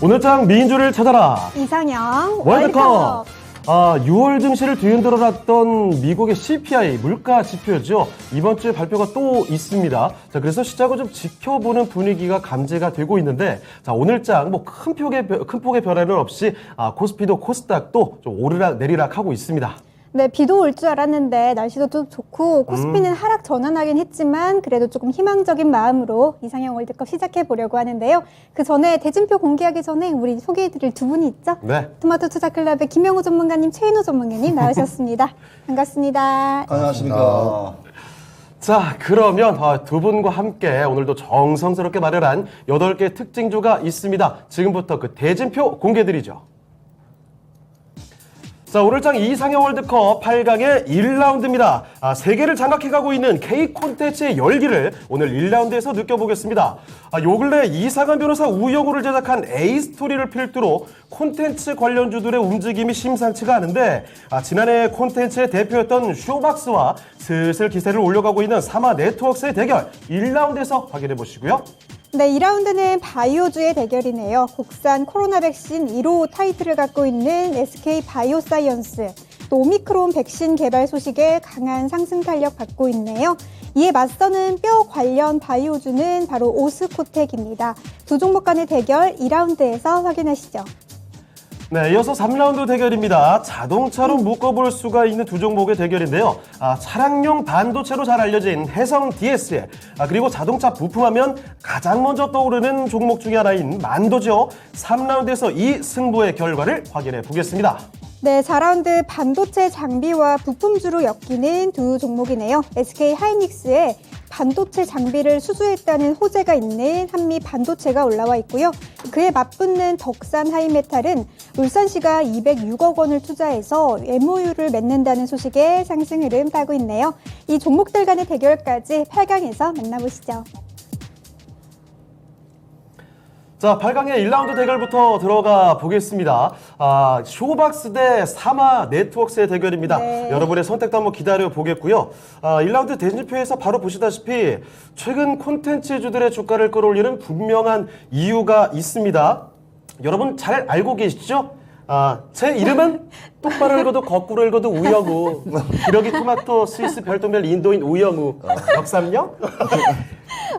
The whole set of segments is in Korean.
오늘장 민주를 찾아라. 이상형 월드컵. 6월 증시를 뒤흔들어 놨던 미국의 CPI 물가 지표죠. 이번 주에 발표가 또 있습니다. 자, 그래서 시장을 좀 지켜보는 분위기가 감지가 되고 있는데, 자, 오늘장 뭐 큰 폭의 변화는 없이 코스피도 코스닥도 좀 오르락 내리락 하고 있습니다. 네, 비도 올 줄 알았는데 날씨도 좀 좋고 코스피는 하락 전환하긴 했지만 그래도 조금 희망적인 마음으로 이상형 월드컵 시작해 보려고 하는데요. 그 전에 대진표 공개하기 전에 우리 소개해드릴 두 분이 있죠. 네. 토마토 투자클럽의 김영우 전문가님, 최인호 전문가님 나오셨습니다. 반갑습니다. 안녕하십니까. 자, 그러면 두 분과 함께 오늘도 정성스럽게 마련한 8개 특징주가 있습니다. 지금부터 그 대진표 공개드리죠. 자, 오늘장 이상형 월드컵 8강의 1라운드입니다. 세계를 장악해가고 있는 K 콘텐츠의 열기를 오늘 1라운드에서 느껴보겠습니다. 요 근래 이상한 변호사 우영우를 제작한 A스토리를 필두로 콘텐츠 관련주들의 움직임이 심상치가 않은데, 지난해 콘텐츠의 대표였던 쇼박스와 슬슬 기세를 올려가고 있는 사마 네트워크스의 대결 1라운드에서 확인해 보시고요. 네, 2라운드는 바이오주의 대결이네요. 국산 코로나 백신 1호 타이틀을 갖고 있는 SK 바이오사이언스, 또 오미크론 백신 개발 소식에 강한 상승 탄력 받고 있네요. 이에 맞서는 뼈 관련 바이오주는 바로 오스코텍입니다. 두 종목 간의 대결 2라운드에서 확인하시죠. 네, 이어서 3라운드 대결입니다. 자동차로 묶어볼 수가 있는 두 종목의 대결인데요. 차량용 반도체로 잘 알려진 해성 DS, 그리고 자동차 부품하면 가장 먼저 떠오르는 종목 중에 하나인 만도죠. 3라운드에서 이 승부의 결과를 확인해 보겠습니다. 네, 4라운드 반도체 장비와 부품주로 엮이는 두 종목이네요. SK 하이닉스의 반도체 장비를 수주했다는 호재가 있는 한미 반도체가 올라와 있고요. 그에 맞붙는 덕산 하이메탈은 울산시가 206억 원을 투자해서 MOU를 맺는다는 소식에 상승 흐름 타고 있네요. 이 종목들 간의 대결까지 8강에서 만나보시죠. 자, 8강의 1라운드 대결부터 들어가 보겠습니다. 쇼박스 대 사마 네트워크스의 대결입니다. 네. 여러분의 선택도 한번 기다려 보겠고요. 1라운드 대진표에서 바로 보시다시피 최근 콘텐츠주들의 주가를 끌어올리는 분명한 이유가 있습니다. 여러분 잘 알고 계시죠? 제 이름은 똑바로 읽어도 거꾸로 읽어도 우영우. 기러기 토마토 스위스 별똥별 인도인 우영우. 역삼역?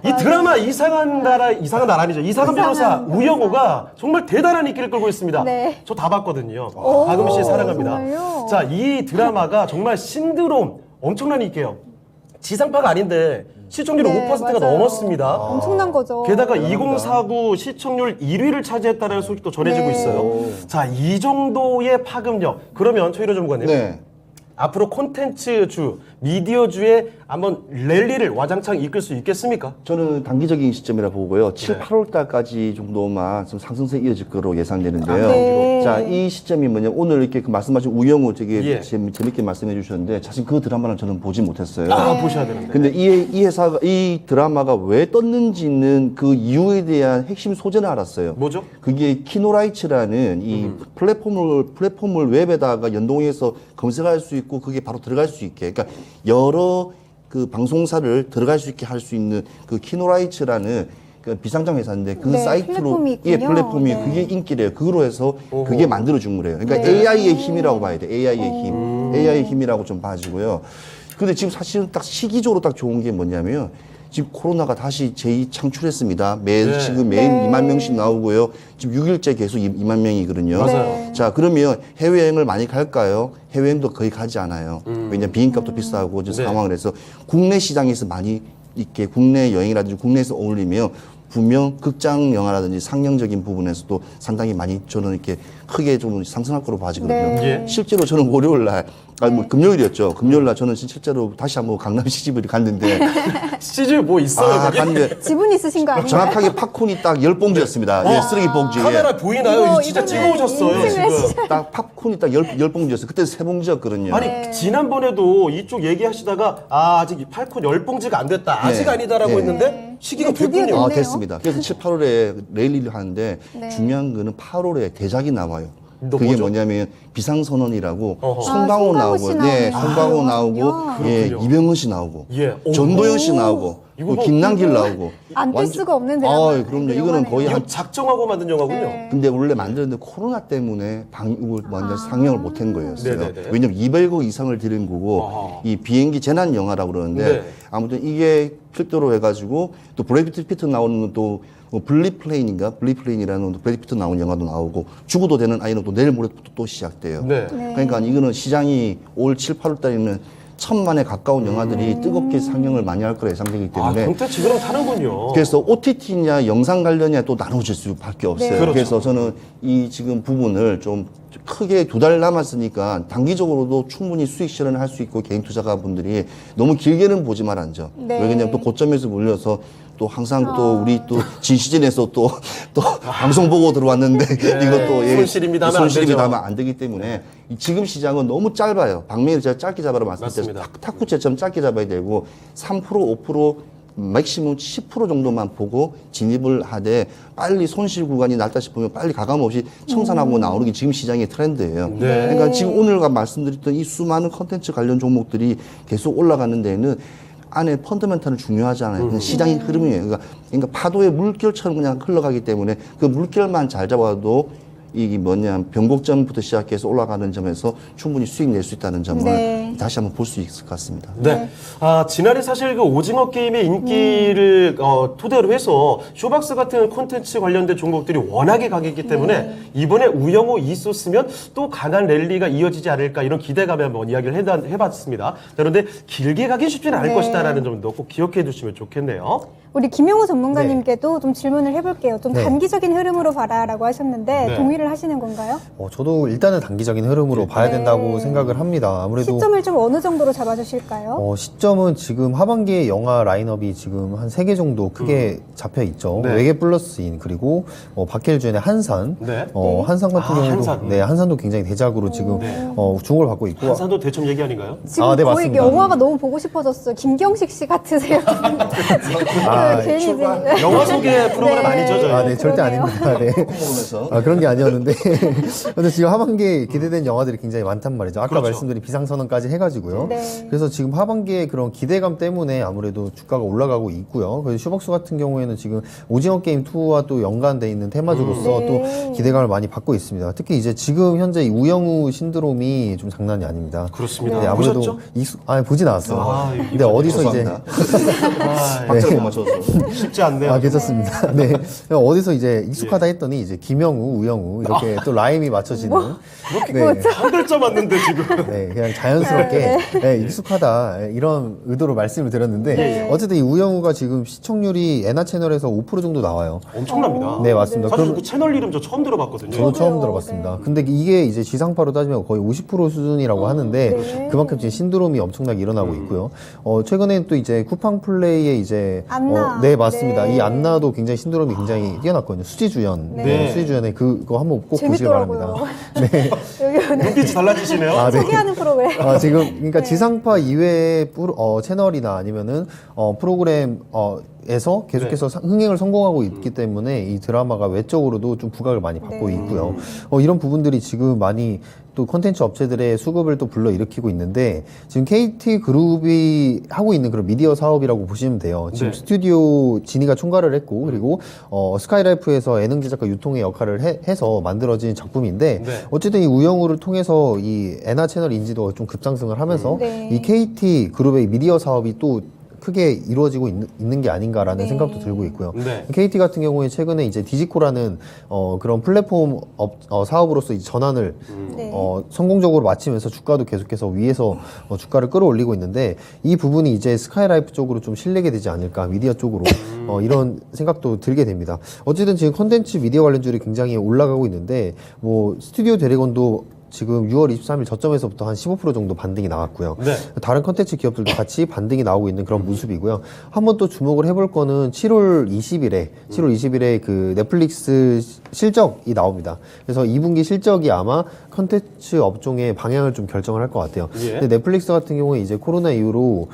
이 드라마 이상한 나라니죠. 이상한 변호사 우영우가 정말 대단한 인기를 끌고 있습니다. 네. 저 다 봤거든요. 박음희 씨 사랑합니다. 정말요? 자, 이 드라마가 정말 신드롬 엄청난 인기예요. 지상파가 아닌데 시청률이 네, 5%가 맞아요. 넘었습니다. 엄청난 거죠. 게다가 2049 시청률 1위를 차지했다는 소식도 전해지고 네. 있어요. 자, 이 정도의 파급력. 그러면 최일호 전문가님. 네. 앞으로 콘텐츠주, 미디어주의 한번 랠리를 와장창 이끌 수 있겠습니까? 저는 단기적인 시점이라 보고요. 7, 네. 8월 달까지 정도만 좀 상승세 이어질 거로 예상되는데요. 네. 자, 이 시점이 뭐냐. 오늘 이렇게 그 말씀하신 우영우 되게 예. 재밌게 말씀해 주셨는데 사실 그 드라마는 저는 보지 못했어요. 보셔야 되는데. 근데 이 드라마가 왜 떴는지는 그 이유에 대한 핵심 소재는 알았어요. 뭐죠? 그게 키노라이츠라는 이 플랫폼을 웹에다가 연동해서 검색할 수 있고 그게 바로 들어갈 수 있게. 그러니까 여러 그 방송사를 들어갈 수 있게 할 수 있는 그 키노라이츠라는 그 비상장 회사인데 그 네, 사이트로 플랫폼이 있군요. 플랫폼이 네. 그게 인기래요. 그거로 해서 오호. 그게 만들어 준 거래요. 그러니까 네. AI의 힘이라고 봐야 돼. AI의 힘. AI의 힘이라고 좀 봐지고요. 근데 지금 사실은 딱 시기적으로 딱 좋은 게 뭐냐면 지금 코로나가 다시 재창출했습니다. 네. 지금 매일 네. 2만 명씩 나오고요. 지금 6일째 계속 2만 명이거든요. 맞아요. 네. 자, 그러면 해외여행을 많이 갈까요? 해외여행도 거의 가지 않아요. 왜냐면 비행값도 비싸고 지금 네. 상황을 해서 국내 시장에서 많이 있게 국내 여행이라든지 국내에서 어울리면 분명 극장 영화라든지 상영적인 부분에서도 상당히 많이 저는 이렇게 크게 좀 상승할 거로 봐지거든요. 네. 예. 실제로 저는 월요일 날, 뭐 금요일이었죠. 금요일 날 저는 실제로 다시 한번 강남 시집을 갔는데, 시즌 뭐 있어요? 거기? 갔는데 지분 있으신 거 아닌가요? 정확하게 팝콘이 딱 10봉지였습니다. 예, 쓰레기 봉지에. 카메라 보이나요? 이거 진짜 이거는 찍어오셨어요, 인증을 지금. 딱 팝콘이 딱 10봉지였어요. 그때 3봉지였거든요. 아니, 네. 지난번에도 이쪽 얘기하시다가 아직 이 팔콘 10봉지가 안 됐다. 아직 네. 아니다라고 네. 했는데 시기가 네, 드디어 됐군요. 됐네요. 됐습니다. 그래서 7, 8월에 레일리를 하는데 네. 중요한 거는 8월에 대작이 나와요. 또 그게 뭐죠? 뭐냐면 비상선언이라고 어허. 송강호 아, 나오고, 송강호 씨 네, 나오는 송강호 거군요. 나오고, 예, 그렇군요. 이병헌 씨 나오고, 예. 오. 전도연 씨 나오고, 이거 뭐 김남길 나오고. 안 뜰 수가 없는 아, 드라마. 그럼요. 이거는 거의 이거 한 작정하고 만든 영화군요. 네. 근데 원래 만드는데 코로나 때문에 완전 상영을 못한 거였어요. 네네네. 왜냐면 200억 이상을 들인 거고 아하. 이 비행기 재난 영화라고 그러는데 네. 아무튼 이게 필두로 해가지고 또 브래드 피트 나오는 또 블리플레인이라는 브래드 피트 나오는 영화도 나오고 죽어도 되는 아이는 또 내일 모레부터 또 시작돼요. 네. 네. 그러니까 이거는 시장이 올 7, 8월 달에는 1000만에 가까운 영화들이 뜨겁게 상영을 많이 할 거라 예상되기 아, 때문에 콘텐츠 그럼 타는군요. 그래서 OTT냐 영상 관련이냐 또 나눠질 수밖에 없어요. 네. 그렇죠. 그래서 저는 이 지금 부분을 좀 크게 2달 남았으니까 단기적으로도 충분히 수익 실현을 할 수 있고 개인 투자가분들이 너무 길게는 보지 말아죠. 네. 왜냐면 또 고점에서 몰려서 또 항상 또 우리 또 진시즌에서 또 방송 보고 들어왔는데 이것도 예, 손실입니다 하면 안 되죠. 손실입니다 하면 안 되기 때문에 이 지금 시장은 너무 짧아요. 방면을 제가 짧게 잡아라 말씀드렸죠. 맞습니다. 탁구채처럼 짧게 잡아야 되고 3% 5% 맥시멈 10% 정도만 보고 진입을 하되 빨리 손실 구간이 났다 싶으면 빨리 가감 없이 청산하고 나오는 게 지금 시장의 트렌드예요. 네. 그러니까 지금 오늘과 말씀드렸던 이 수많은 컨텐츠 관련 종목들이 계속 올라가는 데에는 안에 펀더멘탈은 중요하잖아요. 그냥 시장의 흐름이에요. 그러니까 파도의 물결처럼 그냥 흘러가기 때문에 그 물결만 잘 잡아도 이게 뭐냐 변곡점부터 시작해서 올라가는 점에서 충분히 수익 낼 수 있다는 점을 네. 다시 한번 볼 수 있을 것 같습니다. 네. 아, 지난해 사실 그 오징어 게임의 인기를 토대로 해서 쇼박스 같은 콘텐츠 관련된 종목들이 워낙에 강했기 때문에 이번에 우영우 이소스면 또 강한 랠리가 이어지지 않을까 이런 기대감에 한번 이야기를 해봤습니다. 그런데 길게 가긴 쉽지는 않을 네. 것이다라는 점도 꼭 기억해 두시면 좋겠네요. 우리 김용우 전문가님께도 좀 질문을 해볼게요. 좀 네. 단기적인 흐름으로 봐라라고 하셨는데 네. 동의를 하시는 건가요? 저도 일단은 단기적인 흐름으로 봐야 네. 된다고 생각을 합니다. 아무래도 시점을 좀 어느 정도로 잡아주실까요? 시점은 지금 하반기에 영화 라인업이 지금 한 3개 정도 크게 잡혀 있죠. 네. 외계 플러스인 그리고 박해일 주연의 한산, 네. 한산 같은 아, 경우도 한산. 네, 한산도 굉장히 대작으로 지금 주목을 받고 있고 한산도 대첩 얘기 아닌가요? 지금 네, 거의 맞습니다. 영화가 너무 보고 싶어졌어요. 김경식 씨 같으세요. 괜히 지금. 영화 소개 프로그램 네. 아니죠, 저희? 네, 절대 그러네요. 아닙니다. 네. 보면서 그런 게 아니었는데. 근데 지금 하반기에 기대된 영화들이 굉장히 많단 말이죠. 아까 그렇죠. 말씀드린 비상선언까지 해가지고요. 네. 그래서 지금 하반기에 그런 기대감 때문에 아무래도 주가가 올라가고 있고요. 그래서 슈벅스 같은 경우에는 지금 오징어 게임 2와 또 연관돼 있는 테마주로서 네. 또 기대감을 많이 받고 있습니다. 특히 이제 지금 현재 이 우영우 신드롬이 좀 장난이 아닙니다. 그렇습니다. 네, 아무래도 보셨죠? 보진 않았어요. 아, 근데 어디서 이제 죄송합니다. 아, 박자를 못 맞춰서 쉽지 않네요. 괜찮습니다. 네. 어디서 이제 익숙하다 했더니 이제 김영우, 우영우 이렇게 또 라임이 맞춰지는. 네. 한 글자 맞는데 지금. 네, 그냥 자연스럽게 네, 익숙하다 이런 의도로 말씀을 드렸는데 어쨌든 이 우영우가 지금 시청률이 애나 채널에서 5% 정도 나와요. 엄청납니다. 네, 맞습니다. 사실 그럼 그 채널 이름 저 처음 들어봤거든요. 저도 처음 그래요. 들어봤습니다. 근데 이게 이제 지상파로 따지면 거의 50% 수준이라고 하는데 네. 그만큼 지금 신드롬이 엄청나게 일어나고 있고요. 최근에는 또 이제 쿠팡 플레이에 이제 안나. 네, 맞습니다. 네. 이 안나도 굉장히 신드롬이 굉장히 뛰어났거든요. 수지주연. 네. 수지주연의 그거 한번 꼭 보시기 재밌더라고요. 바랍니다. 네. 여기 오늘 눈빛이 달라지시네요. 아, 네. 소개하는 프로그램. 지금 그러니까 지상파 이외의 채널이나 아니면은 프로그램에서 계속해서 흥행을 성공하고 있기 때문에 이 드라마가 외적으로도 좀 부각을 많이 받고 네. 있고요. 이런 부분들이 지금 많이 또 콘텐츠 업체들의 수급을 또 불러일으키고 있는데 지금 KT 그룹이 하고 있는 그런 미디어 사업이라고 보시면 돼요. 지금 네. 스튜디오 진이가 총괄을 했고 그리고 스카이라이프에서 예능 제작과 유통의 역할을 해서 만들어진 작품인데 네. 어쨌든 이 우영우를 통해서 이 애나 채널 인지도가 좀 급상승을 하면서 네. 이 KT 그룹의 미디어 사업이 또 크게 이루어지고 있는 게 아닌가라는 네. 생각도 들고 있고요. 네. KT 같은 경우에 최근에 이제 디지코라는 그런 플랫폼 사업으로서 이 전환을 네. 성공적으로 마치면서 주가도 계속해서 위에서 주가를 끌어올리고 있는데 이 부분이 이제 스카이라이프 쪽으로 좀 실리게 되지 않을까 미디어 쪽으로 이런 생각도 들게 됩니다. 어쨌든 지금 컨텐츠 미디어 관련주들이 굉장히 올라가고 있는데 뭐 스튜디오 드래곤도 지금 6월 23일 저점에서부터 한 15% 정도 반등이 나왔고요. 네. 다른 컨텐츠 기업들도 같이 반등이 나오고 있는 그런 모습이고요. 한번 또 주목을 해볼 거는 7월 20일에 그 넷플릭스 실적이 나옵니다. 그래서 2분기 실적이 아마 컨텐츠 업종의 방향을 좀 결정을 할 것 같아요. 예. 근데 넷플릭스 같은 경우에 이제 코로나 이후로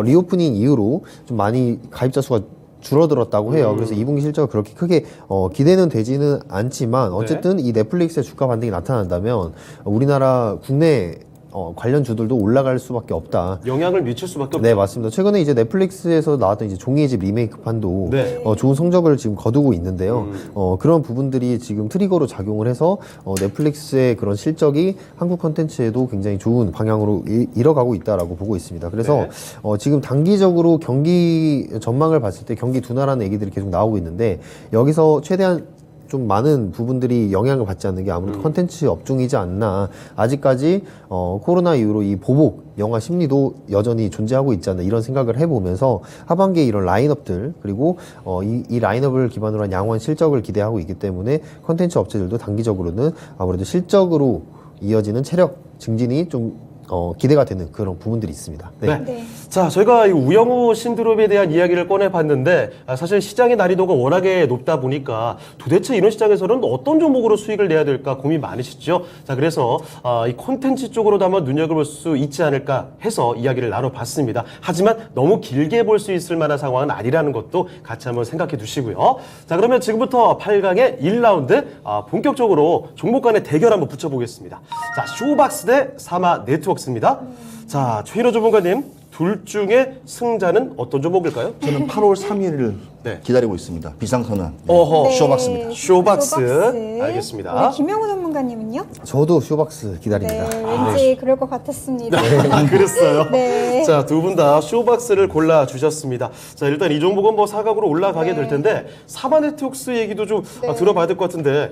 리오프닝 이후로 좀 많이 가입자 수가 줄어들었다고 해요. 그래서 2분기 실적이 그렇게 크게 기대는 되지는 않지만 어쨌든 이 넷플릭스의 주가 반등이 나타난다면 우리나라 국내 관련주들도 올라갈 수밖에 없다. 영향을 미칠 수밖에 없죠. 네, 맞습니다. 최근에 이제 넷플릭스에서 나왔던 이제 종이의 집 리메이크판도 네. 좋은 성적을 지금 거두고 있는데요. 그런 부분들이 지금 트리거로 작용을 해서 넷플릭스의 그런 실적이 한국 콘텐츠에도 굉장히 좋은 방향으로 이뤄가고 있다라고 보고 있습니다. 그래서 네. 지금 단기적으로 경기 전망을 봤을 때 경기 둔화라는 얘기들이 계속 나오고 있는데 여기서 최대한 좀 많은 부분들이 영향을 받지 않는 게 아무래도 콘텐츠 업종이지 않나. 아직까지 코로나 이후로 이 보복 영화 심리도 여전히 존재하고 있지 않나 이런 생각을 해보면서 하반기에 이런 라인업들 그리고 이 라인업을 기반으로 한 양호한 실적을 기대하고 있기 때문에 콘텐츠 업체들도 단기적으로는 아무래도 실적으로 이어지는 체력 증진이 좀 기대가 되는 그런 부분들이 있습니다. 네. 네. 자, 저희가 이 우영우 신드롬에 대한 이야기를 꺼내봤는데 사실 시장의 난이도가 워낙에 높다 보니까 도대체 이런 시장에서는 어떤 종목으로 수익을 내야 될까 고민 많으시죠? 자, 그래서 이 콘텐츠 쪽으로도 한번 눈여겨볼 수 있지 않을까 해서 이야기를 나눠봤습니다. 하지만 너무 길게 볼 수 있을 만한 상황은 아니라는 것도 같이 한번 생각해 두시고요. 자, 그러면 지금부터 8강의 1라운드 본격적으로 종목 간의 대결 한번 붙여보겠습니다. 자, 쇼박스 대 사마 네트워크입니다. 자, 최인호 전문가님, 둘 중에 승자는 어떤 종목일까요? 저는 8월 3일을 네. 기다리고 있습니다. 비상선언. 어허. 쇼박스입니다. 쇼박스. 알겠습니다. 우리 김영우 전문가님은요? 저도 쇼박스 기다립니다. 네, 왠지 그럴 것 같았습니다. 그랬어요. 네. 자, 두 분 다 쇼박스를 골라주셨습니다. 자, 일단 이 종목은 뭐 사각으로 올라가게 네. 될 텐데, 사마네트웍스 얘기도 좀 들어봐야 될 것 같은데,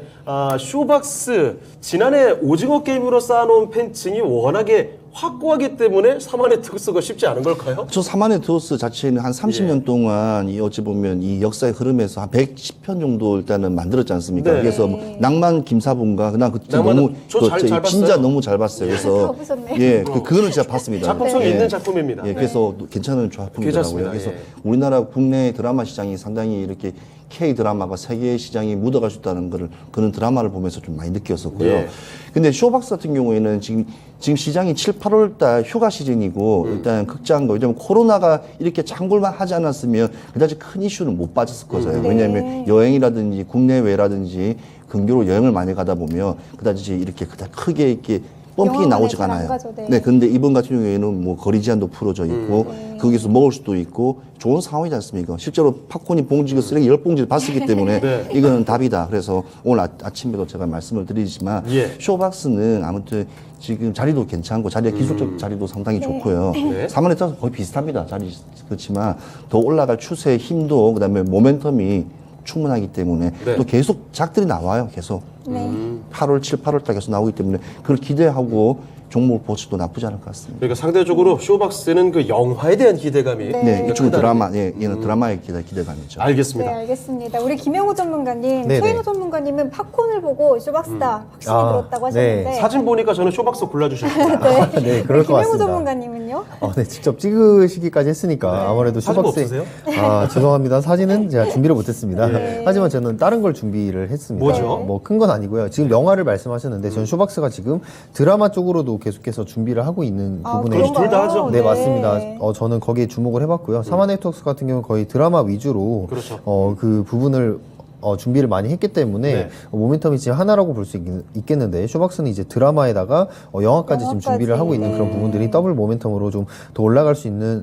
쇼박스, 지난해 오징어 게임으로 쌓아놓은 팬층이 워낙에 확고하기 때문에 사마네트웍스가 쉽지 않은 걸까요? 저 사마네트워스 자체는 한 30년 동안 이 어찌 보면 이 역사의 흐름에서 한 110편 정도 일단은 만들었지 않습니까? 네. 그래서 뭐 낭만 김사부인가 그냥 그때 낭만은 너무 저 잘 봤어요. 진짜 너무 잘 봤어요. 그래서 다 보셨네요. 예, 그거는 제가 봤습니다. 작품성이 예. 있는 작품입니다. 예, 그래서 괜찮은 괜찮습니다. 작품이더라고요. 그래서 예. 우리나라 국내 드라마 시장이 상당히 이렇게 K 드라마가 세계 시장이 묻어갈 수 있다는 거를 그런 드라마를 보면서 좀 많이 느꼈었고요. 예. 근데 쇼박스 같은 경우에는 지금 시장이 7, 8월 달 휴가 시즌이고 일단 극장도 왜냐면 코로나가 이렇게 장골만 하지 않았으면 그다지 큰 이슈는 못 빠졌을 거잖아요. 왜냐하면 여행이라든지 국내외라든지 근교로 여행을 많이 가다 보면 그다지 이렇게 그다 크게 이렇게 펌핑이 영화관에 나오지가 잘안 않아요. 가죠, 네. 네, 근데 이번 같은 경우에는 뭐 거리 제한도 풀어져 있고 거기서 먹을 수도 있고 좋은 상황이지 않습니까? 실제로 팝콘이 봉지가 쓰레기 10봉지를 봤었기 때문에 네. 이거는 답이다. 그래서 오늘 아침에도 제가 말씀을 드리지만 예. 쇼박스는 아무튼 지금 자리도 괜찮고 자리의 기술적 자리도 상당히 좋고요. 네. 사마네트와서 거의 비슷합니다. 자리 그렇지만 더 올라갈 추세의 힘도 그다음에 모멘텀이 충분하기 때문에 네. 또 계속 작들이 나와요. 계속. 네. 8월, 7, 8월 달 계속 나오기 때문에 그걸 기대하고 종목을 보셔도 나쁘지 않을 것 같습니다. 그러니까 상대적으로 쇼박스는 그 영화에 대한 기대감이 네, 이쪽은 크다는 드라마, 예, 얘는 드라마의 기대감이죠. 네, 알겠습니다. 알겠습니다. 우리 김영우 전문가님, 네네. 최인호 전문가님은 팝콘을 보고 쇼박스다 확실히 아, 들었다고 하셨는데 네. 사진 보니까 저는 쇼박스 골라주셨습니다. 네, 그럴 것 김영우 같습니다. 전문가님은요? 네, 직접 찍으시기까지 했으니까 아무래도 사진 뭐 쇼박스. 없으세요? 죄송합니다. 사진은 제가 준비를 못했습니다. 네. 하지만 저는 다른 걸 준비를 했습니다. 뭐죠? 뭐 큰 건 아니고요. 지금 영화를 말씀하셨는데 저는 쇼박스가 지금 드라마 쪽으로도 계속해서 준비를 하고 있는 부분에 그럼 둘다 하죠. 네, 맞습니다. 저는 거기에 주목을 해봤고요. 음. 사마네트웍스 같은 경우는 거의 드라마 위주로 그렇죠. 그 부분을 준비를 많이 했기 때문에 네. 모멘텀이 지금 하나라고 볼 수 있겠는데 쇼박스는 이제 드라마에다가 영화까지 지금 준비를 하고 있는 그런 부분들이 더블 모멘텀으로 좀 더 올라갈 수 있는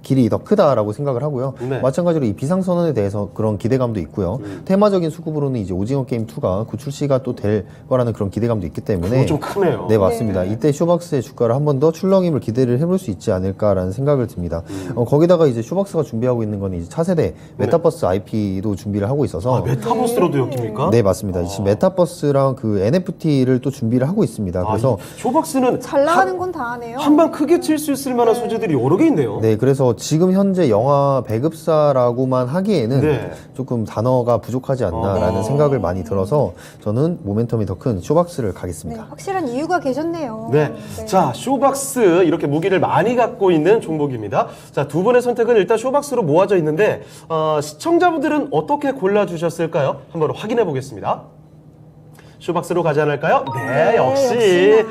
길이 더 크다라고 생각을 하고요. 네. 마찬가지로 이 비상선언에 대해서 그런 기대감도 있고요. 테마적인 수급으로는 이제 오징어 게임 2가 곧 출시가 또 될 거라는 그런 기대감도 있기 때문에 그거 좀 크네요. 네, 맞습니다. 이때 쇼박스의 주가를 한 번 더 출렁임을 기대를 해볼 수 있지 않을까라는 생각을 듭니다. 거기다가 이제 쇼박스가 준비하고 있는 건 이제 차세대 메타버스 IP도 준비를 하고 있어서 아, 메타버스로도 엮입니까? 네, 맞습니다. 지금 메타버스랑 그 NFT를 또 준비를 하고 있습니다. 그래서 이 쇼박스는 잘 나가는 건 다 하네요. 한방 크게 칠 수 있을 만한 소재들이 여러 개 있네요. 네, 그래서 지금 현재 영화 배급사라고만 하기에는 네. 조금 단어가 부족하지 않나라는 생각을 많이 들어서 저는 모멘텀이 더 큰 쇼박스를 네, 가겠습니다. 확실한 이유가 계셨네요. 네. 자, 쇼박스 이렇게 무기를 많이 갖고 있는 종목입니다. 자, 두 분의 선택은 일단 쇼박스로 모아져 있는데 시청자분들은 어떻게 골라주셨을까요? 한번 확인해 보겠습니다. 쇼박스로 가지 않을까요? 네, 역시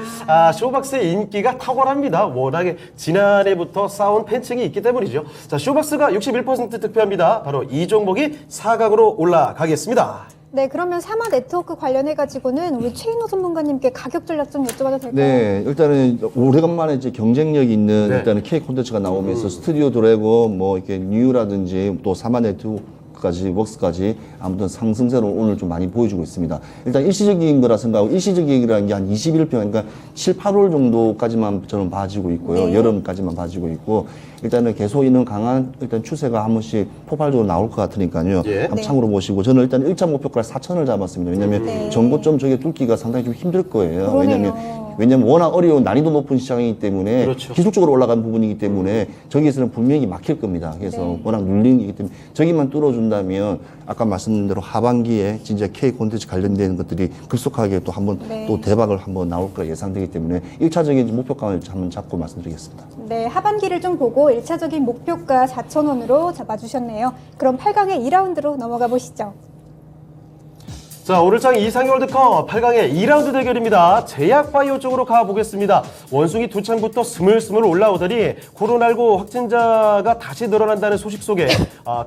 쇼박스의 인기가 탁월합니다. 워낙에 지난해부터 쌓아온 팬층이 있기 때문이죠. 자, 쇼박스가 61% 득표합니다. 바로 이 종목이 4강으로 올라가겠습니다. 네, 그러면 사마 네트워크 관련해가지고는 우리 최인호 전문가님께 가격 전략 좀 여쭤봐도 될까요? 네, 일단은 오래간만에 이제 경쟁력 있는 네. 일단은 K 콘텐츠가 나오면서 스튜디오 드래곤, 뭐 이렇게 뉴라든지 또 사마 네트워크까지 웍스까지 아무튼 상승세로 오늘 좀 많이 보여주고 있습니다. 일단 일시적인 거라 생각하고 일시적이라는 게 한 21평, 그러니까 7, 8월 정도까지만 저는 봐지고 있고요. 네. 여름까지만 봐지고 있고 일단은 계속 있는 강한 일단 추세가 한 번씩 폭발적으로 나올 것 같으니까요. 예. 한번 참고로 보시고 저는 일단 1차 목표가 4천을 잡았습니다. 왜냐하면 네. 전고점 저게 뚫기가 상당히 좀 힘들 거예요. 그러네요. 왜냐면 워낙 어려운 난이도 높은 시장이기 때문에 그렇죠. 기술적으로 올라간 부분이기 때문에 저기에서는 분명히 막힐 겁니다. 그래서 네. 워낙 눌리는 거기 때문에 저기만 뚫어준다면 아까 말씀드린 대로 하반기에 진짜 K 콘텐츠 관련된 것들이 급속하게 또 한번 네. 또 대박을 한번 나올 거라 예상되기 때문에 1차적인 목표감을 한번 잡고 말씀드리겠습니다. 네, 하반기를 좀 보고 1차적인 목표가 4,000원으로 잡아주셨네요. 그럼 8강의 2라운드로 넘어가 보시죠. 자, 오늘장 이상희 월드컵 8강의 2라운드 대결입니다. 제약바이오 쪽으로 가보겠습니다. 원숭이 두 창부터 스물스물 올라오더니 코로나19 확진자가 다시 늘어난다는 소식 속에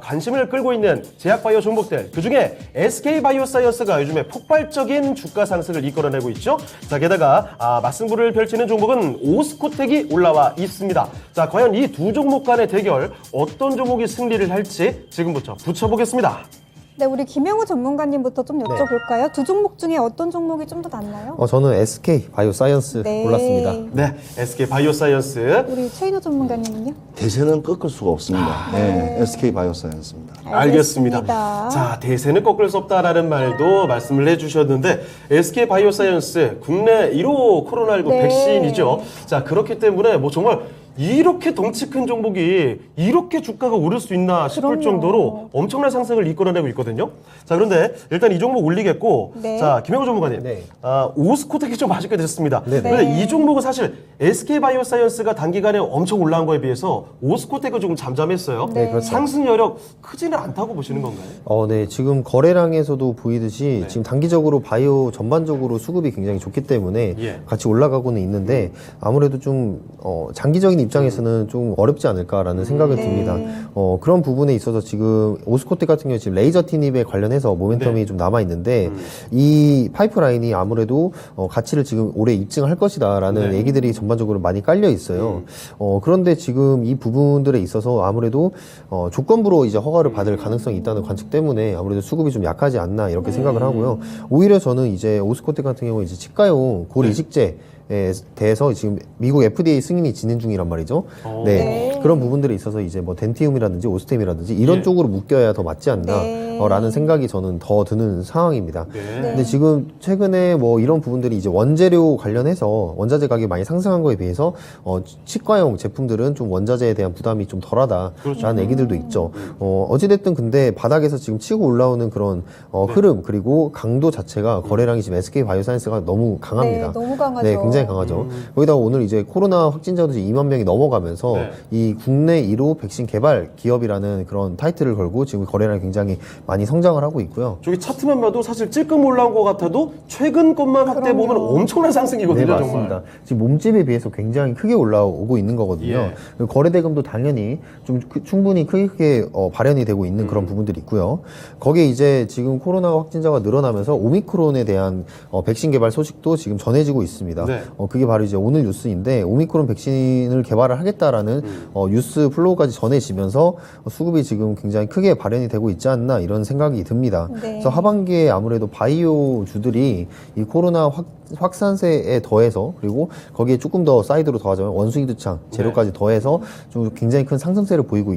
관심을 끌고 있는 제약바이오 종목들. 그중에 SK바이오사이언스가 요즘에 폭발적인 주가 상승을 이끌어내고 있죠. 자, 게다가 맞승부를 펼치는 종목은 오스코텍이 올라와 있습니다. 자, 과연 이 두 종목 간의 대결 어떤 종목이 승리를 할지 지금부터 붙여보겠습니다. 네, 우리 김영우 전문가님부터 좀 여쭤볼까요? 두 종목 중에 어떤 종목이 좀 더 낫나요? 저는 SK 바이오사이언스 네. 골랐습니다. 네, SK바이오사이언스. 우리 최인호 전문가님은요? 대세는 꺾을 수가 없습니다. 네, SK 바이오사이언스입니다. 알겠습니다. 자, 대세는 꺾을 수 없다라는 말도 말씀을 해주셨는데 SK바이오사이언스 국내 1호 코로나19 네. 백신이죠. 자, 그렇기 때문에 뭐 정말 이렇게 덩치 큰 종목이 이렇게 주가가 오를 수 있나 싶을 그럼요. 정도로 엄청난 상승을 이끌어내고 있거든요. 자, 그런데 일단 이 종목 올리겠고, 네. 자, 김영호 전문가님, 네. 오스코텍이 좀 아쉽게 됐습니다. 네. 그런데 이 종목은 사실 SK바이오사이언스가 단기간에 엄청 올라온 거에 비해서 오스코텍은 조금 잠잠했어요. 네, 그렇죠. 상승 여력 크지는 않다고 보시는 건가요? 네. 지금 거래량에서도 보이듯이 지금 단기적으로 바이오 전반적으로 수급이 굉장히 좋기 때문에 예. 같이 올라가고는 있는데 아무래도 좀 장기적인 입장에서는 좀 어렵지 않을까라는 생각은 네. 듭니다. 그런 부분에 있어서 지금 오스코텍 같은 경우 지금 레이저 티닙에 관련해서 모멘텀이 네. 좀 남아 있는데 이 파이프라인이 아무래도 가치를 지금 올해 입증할 것이다라는 네. 얘기들이 전반적으로 많이 깔려 있어요. 그런데 지금 이 부분들에 있어서 아무래도 조건부로 이제 허가를 받을 가능성이 있다는 관측 때문에 아무래도 수급이 좀 약하지 않나 이렇게 생각을 하고요. 오히려 저는 이제 오스코텍 같은 경우 이제 치과용 골 이식제 에 대해서 지금 미국 FDA 승인이 진행 중이란 말이죠. 네. 네. 그런 부분들에 있어서 이제 뭐 덴티움이라든지 오스템이라든지 이런 예. 쪽으로 묶여야 더 맞지 않나 네. 라는 생각이 저는 더 드는 상황입니다. 네. 근데 지금 최근에 뭐 이런 부분들이 이제 원재료 관련해서 원자재 가격이 많이 상승한 거에 비해서 치과용 제품들은 좀 원자재에 대한 부담이 좀 덜하다라는 얘기들도 있죠. 어찌됐든 근데 바닥에서 지금 치고 올라오는 그런 흐름 그리고 강도 자체가 거래량이 지금 SK 바이오사이언스가 너무 강합니다. 네, 너무 강하죠. 네, 굉장히 강하죠. 거기다가 오늘 이제 코로나 확진자도 이제 2만 명이 넘어가면서 네. 이 국내 1호 백신 개발 기업이라는 그런 타이틀을 걸고 지금 거래량이 굉장히 많이 성장을 하고 있고요. 저기 차트만 봐도 사실 찔끔 올라온 것 같아도 최근 것만 확대 보면 엄청난 상승이거든요. 네, 정말. 맞습니다. 지금 몸집에 비해서 굉장히 크게 올라오고 있는 거거든요. 예. 그리고 거래대금도 당연히 좀 충분히 크게 발현이 되고 있는 그런 부분들이 있고요. 거기에 이제 지금 코로나 확진자가 늘어나면서 오미크론에 대한 백신 개발 소식도 지금 전해지고 있습니다. 네. 그게 바로 이제 오늘 뉴스인데 오미크론 백신을 개발을 하겠다라는 뉴스 플로우까지 전해지면서 수급이 지금 굉장히 크게 발현이 되고 있지 않나 이런 생각이 듭니다. 네. 그래서 하반기에 아무래도 바이오 주들이 이 코로나 확산세에 더해서 그리고 거기에 조금 더 사이드로 더하자면 원숭이 두창 재료까지 더해서 좀 굉장히 큰 상승세를 보이고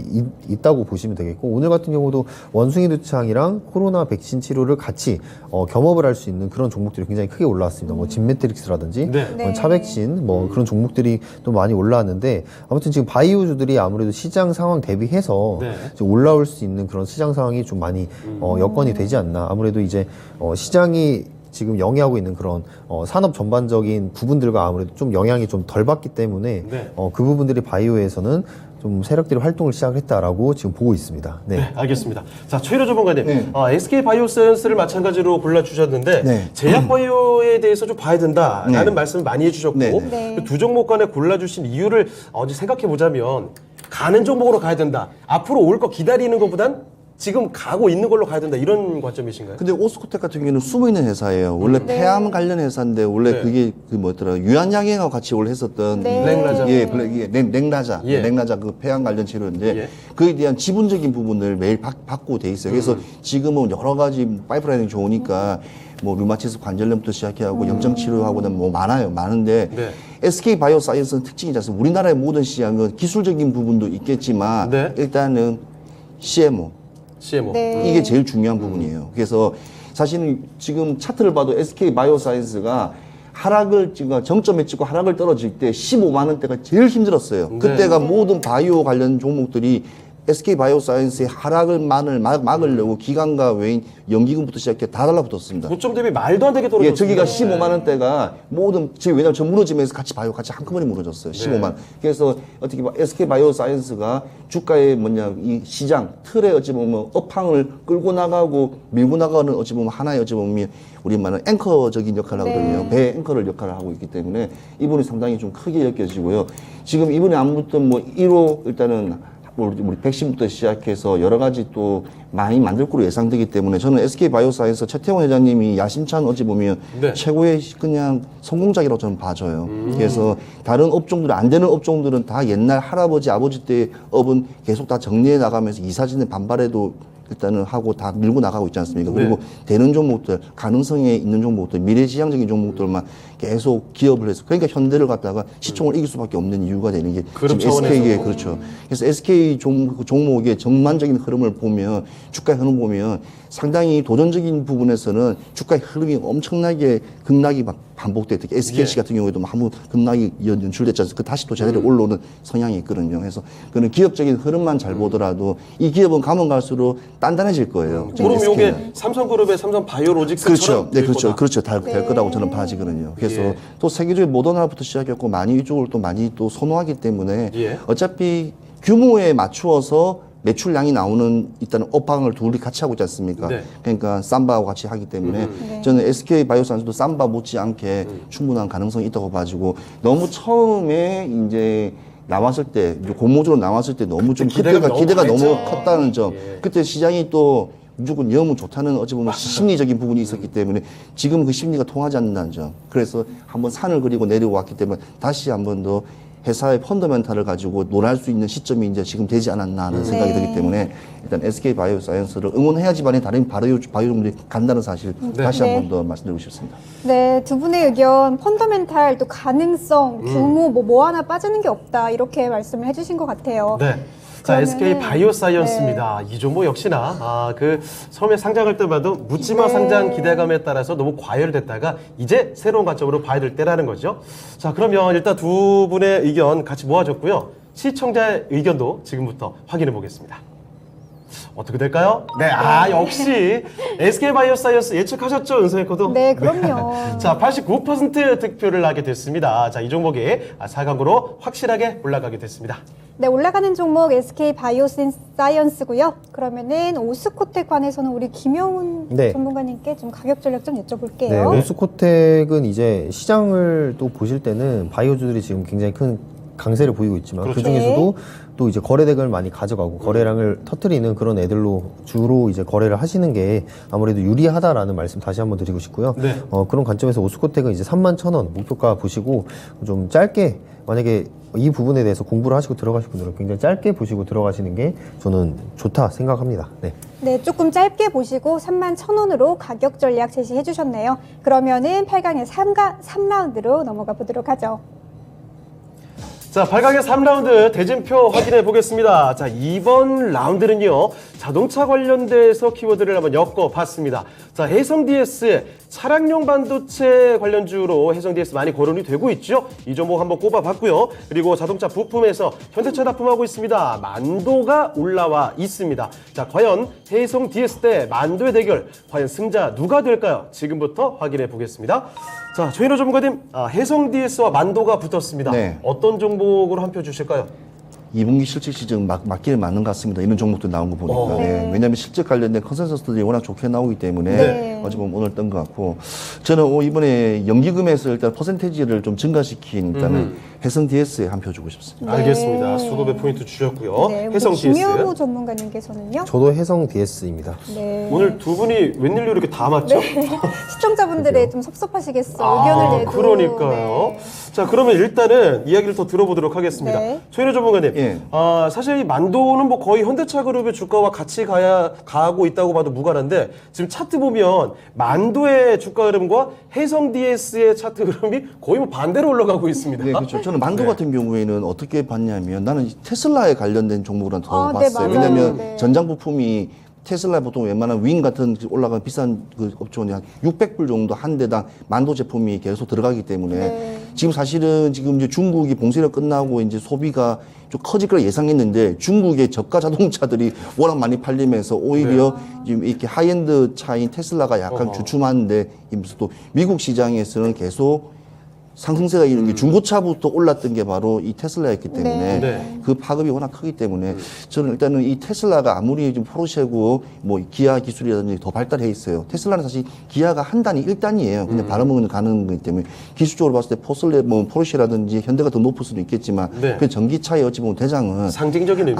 있다고 보시면 되겠고 오늘 같은 경우도 원숭이 두창이랑 코로나 백신 치료를 같이 겸업을 할 수 있는 그런 종목들이 굉장히 크게 올라왔습니다. 뭐 진메트릭스라든지 네. 네. 차백신 뭐 그런 종목들이 또 많이 올라왔는데 아무튼 지금 바이오주들이 아무래도 시장 상황 대비해서 네. 이제 올라올 수 있는 그런 시장 상황이 좀 많이 여건이 되지 않나. 아무래도 이제 시장이 지금 영위하고 있는 그런 산업 전반적인 부분들과 아무래도 좀 영향이 좀 덜 받기 때문에 네. 그 부분들이 바이오에서는 좀 세력들이 활동을 시작을 했다라고 지금 보고 있습니다. 네. 네, 알겠습니다. 자, 최일호 전문가님, 네. SK바이오사이언스를 마찬가지로 골라주셨는데 네. 제약바이오에 대해서 좀 봐야 된다라는 네. 말씀을 많이 해주셨고 네. 네. 두 종목 간에 골라주신 이유를 생각해보자면 가는 종목으로 가야 된다. 앞으로 올 거 기다리는 것보단 지금 가고 있는 걸로 가야 된다 이런 관점이신가요? 근데 오스코텍 같은 경우에는 숨어 있는 회사예요. 원래 폐암 관련 회사인데 원래 네. 그게 그 뭐였더라 유한양행하고 같이 원래 했었던 네. 랭라자. 랭라자 예. 랭라자 그 폐암 관련 치료인데 예. 그에 대한 지분적인 부분을 매일 받고 돼 있어요. 그래서 지금은 여러 가지 파이프라인이 좋으니까 뭐 류마티스 관절염부터 시작해하고 염증 치료하고는 뭐 많은데 네. SK 바이오사이언스는 특징이지 않습니까? 우리나라의 모든 시장은 기술적인 부분도 있겠지만 네. 일단은 CMO CMO. 네. 이게 제일 중요한 부분이에요. 그래서 사실은 지금 차트를 봐도 SK 바이오사이언스가 하락을 지금 정점에 찍고 하락을 떨어질 때 15만 원대가 제일 힘들었어요. 네. 그때가 모든 바이오 관련 종목들이 SK 바이오사이언스의 하락을 막으려고 기관과 외인 연기금부터 시작해 다 달라붙었습니다. 고점 대비 말도 안 되게 떨어졌어요. 예, 저기가 15만 원대가 모든 지금 왜냐면 저 무너지면서 같이 한꺼번에 무너졌어요. 15만. 네. 그래서 어떻게 봐 SK 바이오사이언스가 주가의 이 시장 틀에 어찌 보면 업황을 끌고 나가고 밀고 나가는 어찌 보면 하나의 어찌 보면 우리 말은 앵커적인 역할을 하거든요. 배 앵커를 역할을 하고 있기 때문에 이분이 상당히 좀 크게 여겨지고요. 지금 이분이 아무튼 뭐 1호 일단은 우리 백신부터 시작해서 여러 가지 또 많이 만들 거로 예상되기 때문에 저는 SK 바이오사이언스 최태원 회장님이 야심찬 어찌 보면 네. 최고의 그냥 성공작이라고 저는 봐줘요. 그래서 다른 업종들 안 되는 업종들은 다 옛날 할아버지 아버지 때 업은 계속 다 정리해 나가면서 이사진의 반발에도 일단은 하고 다 밀고 나가고 있지 않습니까? 네. 그리고 되는 종목들, 가능성에 있는 종목들, 미래지향적인 종목들만 계속 기업을 해서 그러니까 현대를 갖다가 시총을 이길 수밖에 없는 이유가 되는 게 그룹 지금 차원에서. SK의 그렇죠. 그래서 SK 종목의 전반적인 흐름을 보면 주가의 흐름 보면 상당히 도전적인 부분에서는 주가의 흐름이 엄청나게 급락이 막 반복돼. 특히 SKC 예. 같은 경우에도 한번 급락이 연출됐지 않습니까? 그 다시 또 제대로 올라오는 성향이 있거든요. 그래서 그런 기업적인 흐름만 잘 보더라도 이 기업은 가면 갈수록 단단해질 거예요. 지금 그럼 SK 는. 이게 삼성그룹의 삼성 바이오로직스처럼 그렇죠. 네, 될 그렇죠. 거다. 그렇죠. 될 거라고 저는 봐지거든요. 그래서 예. 또 세계적인 모더나부터 시작했고 많이 이쪽을 또 많이 또 선호하기 때문에 예. 어차피 규모에 맞추어서 매출량이 나오는 일단은 업황을 둘이 같이 하고 있지 않습니까? 네. 그러니까 삼바하고 같이 하기 때문에 저는 SK 바이오사이언스도 삼바 못지않게 충분한 가능성이 있다고 봐지고 너무 처음에 이제 나왔을 때 고무적으로 나왔을 때 너무 좀 기대감이 기대가 너무 너무 강했죠. 컸다는 점. 예. 그때 시장이 또 무조건 너무 좋다는 어찌 보면 심리적인 부분이 있었기 때문에 지금은 그 심리가 통하지 않는다는 점. 그래서 한번 산을 그리고 내려왔기 때문에 다시 한번 더 회사의 펀더멘탈을 가지고 논할 수 있는 시점이 이제 지금 되지 않았나 하는 생각이 네. 들기 때문에 일단 SK 바이오사이언스를 응원해야지만이 다른 바이오종들이 간다는 사실 다시 네. 한번 더 말씀드리고 싶습니다. 네, 두 분의 의견, 펀더멘탈, 또 가능성, 규모, 뭐 하나 빠지는 게 없다. 이렇게 말씀을 해주신 것 같아요. 네. 자, 그러면은- SK 바이오사이언스입니다. 이 종목 역시나 그 처음에 상장할 때마다 묻지마 네. 상장 기대감에 따라서 너무 과열됐다가 이제 새로운 관점으로 봐야 될 때라는 거죠. 자, 그러면 일단 두 분의 의견 같이 모아줬고요. 시청자의 의견도 지금부터 확인해 보겠습니다. 어떻게 될까요? 네, 역시 SK 바이오사이언스 예측하셨죠, 은성의 코드? 네, 그럼요. 자, 89% 득표를 하게 됐습니다. 자, 이 종목이 4강으로 확실하게 올라가게 됐습니다. 네, 올라가는 종목 SK 바이오사이언스고요. 그러면은 오스코텍 관해서는 우리 김영훈 네. 전문가님께 좀 가격 전략 좀 네, 여쭤볼게요. 오스코텍은 이제 시장을 또 보실 때는 바이오주들이 지금 굉장히 큰 강세를 보이고 있지만 그렇죠. 그 중에서도 또 이제 거래액을 많이 가져가고 거래량을 터트리는 그런 애들로 주로 이제 거래를 하시는 게 아무래도 유리하다라는 말씀 다시 한번 드리고 싶고요. 네. 그런 관점에서 오스코텍은 이제 31,000원 목표가 보시고 좀 짧게 만약에 이 부분에 대해서 공부를 하시고 들어가실 분들은 굉장히 짧게 보시고 들어가시는 게 저는 좋다 생각합니다. 네. 네, 조금 짧게 보시고 31,000원으로 가격 전략 제시해 주셨네요. 그러면은 8강의 3라운드로 넘어가 보도록 하죠. 자, 8강의 3라운드 대진표 확인해 보겠습니다. 자, 이번 라운드는요, 자동차 관련돼서 키워드를 한번 엮어봤습니다. 자, 해성DS 차량용 반도체 관련주로 해성DS 많이 거론이 되고 있죠. 이 종목 한번 꼽아봤고요. 그리고 자동차 부품에서 현대차 납품하고 있습니다. 만도가 올라와 있습니다. 자, 과연 해성DS 대 만도의 대결, 과연 승자 누가 될까요? 지금부터 확인해 보겠습니다. 자, 조인호 전문가님, 해성DS와 만도가 붙었습니다. 네. 어떤 종목으로 한 표 주실까요? 2분기 실적 시즌 맞기를 맞는 것 같습니다. 이런 종목도 나온 거 보니까. 어. 네. 왜냐하면 실적 관련된 컨센서스들이 워낙 좋게 나오기 때문에 네. 어찌 보면 오늘 뜬 것 같고 저는 이번에 연기금에서 일단 퍼센테이지를 좀 증가시킨 일단은 해성 DS에 한 표 주고 싶습니다. 알겠습니다. 수급의 포인트 주셨고요. 네, 우리 해성 DS. 김영우 전문가님께서는요. 저도 해성 DS입니다. 네. 오늘 두 분이 웬일로 이렇게 다 맞죠? 시청자분들의 좀 섭섭하시겠어. 아, 의견을 내도. 그러니까요. 네. 자, 그러면 일단은 이야기를 더 들어보도록 하겠습니다. 네. 최인호 전문가님, 예. 사실 이 만도는 뭐 거의 현대차 그룹의 주가와 같이 가고 있다고 봐도 무관한데 지금 차트 보면 만도의 주가 흐름과 해성 DS의 차트 흐름이 거의 뭐 반대로 올라가고 있습니다. 네, 그렇죠. 저는 만도 같은 경우에는 어떻게 봤냐면 나는 테슬라에 관련된 종목으로 더 네, 봤어요. 맞아요. 왜냐하면 네. 전장 부품이 테슬라 보통 웬만한 윙 같은 올라간 비싼 그 업종이 한 600불 정도 한 대당 만도 제품이 계속 들어가기 때문에 네. 지금 사실은 지금 이제 중국이 봉쇄력 끝나고 이제 소비가 좀 커질 거라 예상했는데 중국의 저가 자동차들이 워낙 많이 팔리면서 오히려 지금 이렇게 하이엔드 차인 테슬라가 약간 주춤하는데 이면서 또 미국 시장에서는 계속 상승세가 있는 게 중고차부터 올랐던 게 바로 이 테슬라였기 때문에 네. 그 파급이 워낙 크기 때문에 저는 일단은 이 테슬라가 아무리 좀 포르쉐고 뭐 기아 기술이라든지 더 발달해 있어요. 테슬라는 사실 기아가 한 단위 1단이에요. 근데 발음은 가는 거기 때문에 기술적으로 봤을 때 뭐 포르쉐라든지 현대가 더 높을 수도 있겠지만 네. 그 전기차의 어찌 보면 대장은 상징적인 의미.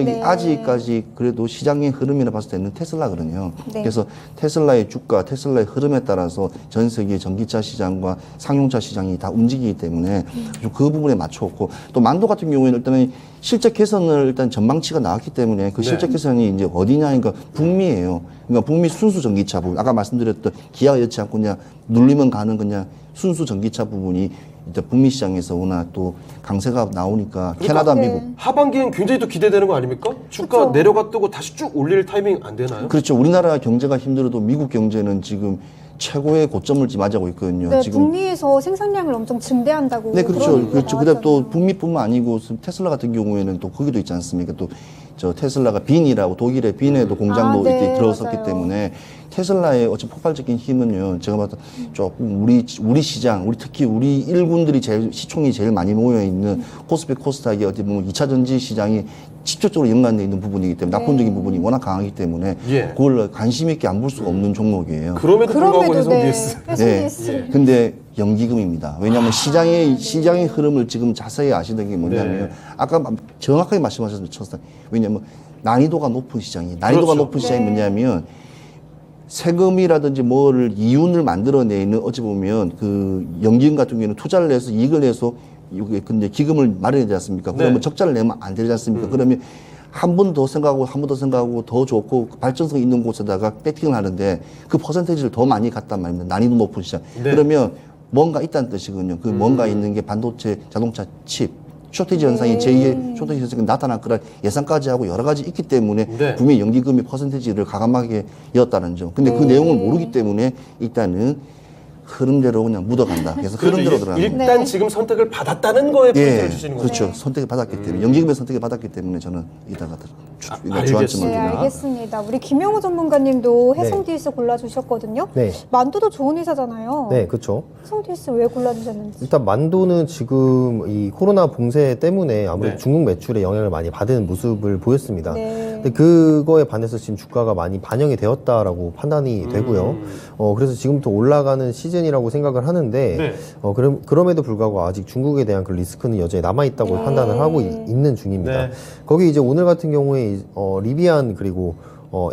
네. 아직까지 그래도 시장의 흐름이라 봤을 때는 테슬라거든요. 네. 그래서 테슬라의 주가, 테슬라의 흐름에 따라서 전 세계 전기차 시장과 상용차 시장이 다 움직이기 때문에 좀 그 부분에 맞춰왔고 또 만도 같은 경우에는 일단은 실적 개선을 일단 전망치가 나왔기 때문에 그 실적 개선이 이제 어디냐 하니까 북미예요. 그러니까 북미 순수 전기차 부분 아까 말씀드렸던 기아가 여치 않고 그냥 눌리면 가는 그냥 순수 전기차 부분이 이제 북미 시장에서 워낙 또 강세가 나오니까 캐나다, 네. 미국 하반기엔 굉장히 또 기대되는 거 아닙니까? 주가 그쵸. 내려갔다고 다시 쭉 올릴 타이밍 안 되나요? 그렇죠. 우리나라 경제가 힘들어도 미국 경제는 지금 최고의 고점을 지금 맞이하고 있거든요. 네, 지금 북미에서 생산량을 엄청 증대한다고. 네, 그렇죠. 그런 그렇죠. 얘기가 그다음 또 나왔잖아요. 북미뿐만 아니고 테슬라 같은 경우에는 또 거기도 있지 않습니까? 또 저 테슬라가 빈이라고 독일의 빈에도 공장도 네, 이렇게 들어섰기 맞아요. 때문에 테슬라의 어찌 폭발적인 힘은요. 제가 봤을 때 조금 우리 시장, 특히 우리 일군들이 시총이 제일 많이 모여 있는 코스피 코스닥이 어디 보면 2차 전지 시장이 직접적으로 연관되어 있는 부분이기 때문에 납본적인 부분이 워낙 강하기 때문에 예. 그걸 관심 있게 안 볼 수가 없는 종목이에요. 그럼에도 불구하고 그럼에도 해성 네. DS. 해성 네. DS. 근데 연기금입니다. 왜냐하면 시장의 흐름을 지금 자세히 아시는 게 뭐냐면 네. 아까 정확하게 말씀하셨습니다. 왜냐하면 난이도가 높은 시장이 난이도가 그렇죠. 높은 시장이 네. 뭐냐면 세금이라든지 뭐를 이윤을 만들어내는 어찌 보면 그 연기금 같은 경우에는 투자를 해서 이익을 내서 이게 근데 기금을 마련해야 되지 않습니까? 그러면 네. 적자를 내면 안 되지 않습니까? 그러면 한 번 더 생각하고 한 번 더 생각하고 더 좋고 발전성 있는 곳에다가 배팅을 하는데 그 퍼센테이지를 더 많이 갖단 말입니다. 난이도 높은 시장. 네. 그러면 뭔가 있다는 뜻이거든요. 그 뭔가 있는 게 반도체, 자동차 칩, 쇼티지 현상이 제2의 쇼티지 현상이 나타날 거라 예상까지 하고 여러 가지 있기 때문에 네. 분명히 연기금의 퍼센테이지를 가감하게 이었다는 점. 근데 그 내용을 모르기 때문에 일단은 흐름대로 그냥 묻어간다. 그래서 그렇죠. 흐름대로 들어가는 거예요. 일단 네. 지금 선택을 받았다는 거에 포인트를 예, 주시는 거죠. 그렇죠. 선택을 받았기 때문에 연기금의 선택을 받았기 때문에 저는 이따가 알겠습니다. 주안점을 네, 드립니다. 알겠습니다. 우리 김영우 전문가님도 해성 네. DS 골라주셨거든요. 네. 만두도 좋은 회사잖아요. 네, 그렇죠. 해성 DS 왜 골라주셨는지. 일단 만도는 지금 이 코로나 봉쇄 때문에 아무래도 네. 중국 매출에 영향을 많이 받은 모습을 보였습니다. 네. 근데 그거에 반해서 지금 주가가 많이 반영이 되었다라고 판단이 되고요. 그래서 지금부터 올라가는 시즌이라고 생각을 하는데 네. 그럼에도 불구하고 아직 중국에 대한 그 리스크는 여전히 남아있다고 네. 판단을 하고 있는 중입니다. 네. 거기 이제 오늘 같은 경우에 리비안 그리고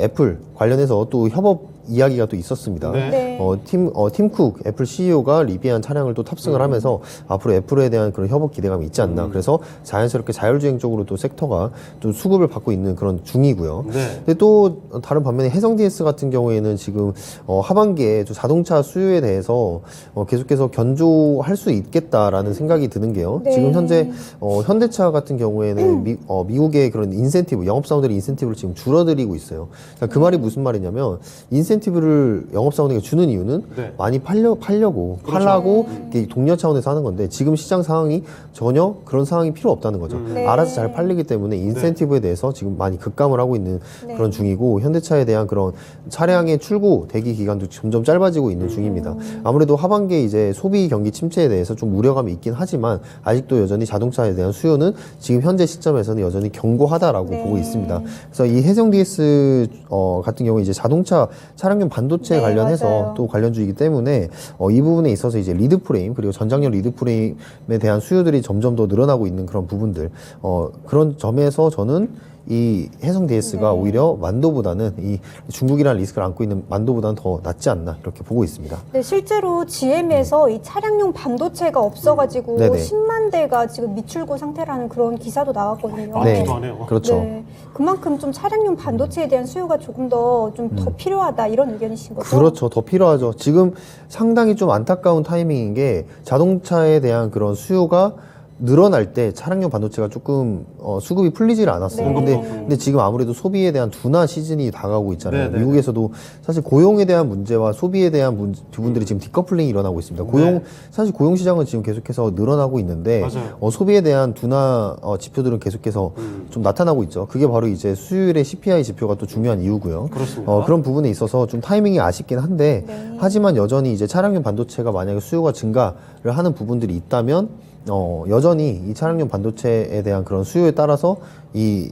애플 관련해서 또 협업 이야기가 또 있었습니다. 네. 네. 팀쿡 애플 CEO가 리비안 차량을 또 탑승을 하면서 앞으로 애플에 대한 그런 협업 기대감이 있지 않나. 그래서 자연스럽게 자율주행적으로 또 섹터가 좀 수급을 받고 있는 그런 중이고요. 네. 근데 또 다른 반면에 해성 DS 같은 경우에는 지금 하반기에 좀 자동차 수요에 대해서 계속해서 견조할 수 있겠다라는 생각이 드는 게요. 네. 지금 현재 현대차 같은 경우에는 미국의 그런 인센티브, 영업사원들의 인센티브를 지금 줄어들이고 있어요. 그러니까 그 말이 무슨 말이냐면 인센티브를 영업사원에게 주는 이유는 네. 많이 팔라고 이게 동료 차원에서 하는 건데 지금 시장 상황이 전혀 그런 상황이 필요 없다는 거죠. 네. 알아서 잘 팔리기 때문에 인센티브에 대해서 지금 많이 급감을 하고 있는 네. 그런 중이고 현대차에 대한 그런 차량의 출고 대기 기간도 점점 짧아지고 있는 중입니다. 아무래도 하반기에 이제 소비 경기 침체에 대해서 좀 우려감이 있긴 하지만 아직도 여전히 자동차에 대한 수요는 지금 현재 시점에서는 여전히 견고하다라고 네. 보고 있습니다. 그래서 이 해성 DS 같은 경우 이제 자동차 차량용 반도체 네, 관련해서 맞아요. 또 관련주이기 때문에 이 부분에 있어서 이제 리드 프레임 그리고 전장용 리드 프레임에 대한 수요들이 점점 더 늘어나고 있는 그런 부분들 그런 점에서 저는 이 해성 DS가 네. 오히려 만도보다는 이 중국이라는 리스크를 안고 있는 만도보다는 더 낫지 않나 이렇게 보고 있습니다. 네, 실제로 GM에서 이 차량용 반도체가 없어가지고 네네. 10만 대가 지금 미출고 상태라는 그런 기사도 나왔거든요. 네, 기도 하네요. 그렇죠. 네, 그만큼 좀 차량용 반도체에 대한 수요가 조금 더 필요하다 이런 의견이신 거죠? 그렇죠. 더 필요하죠. 지금 상당히 좀 안타까운 타이밍인 게 자동차에 대한 그런 수요가 늘어날 때 차량용 반도체가 조금 수급이 풀리질 않았어요. 네. 근데 지금 아무래도 소비에 대한 둔화 시즌이 다가오고 있잖아요. 네, 네. 미국에서도 사실 고용에 대한 문제와 소비에 대한 부분들이 지금 디커플링이 일어나고 있습니다. 사실 고용 시장은 지금 계속해서 늘어나고 있는데 맞아요. 소비에 대한 둔화 지표들은 계속해서 좀 나타나고 있죠. 그게 바로 이제 수요일의 CPI 지표가 또 중요한 이유고요. 그렇습니다. 그런 부분에 있어서 좀 타이밍이 아쉽긴 한데 네. 하지만 여전히 이제 차량용 반도체가 만약에 수요가 증가를 하는 부분들이 있다면 여전히 이 차량용 반도체에 대한 그런 수요에 따라서 이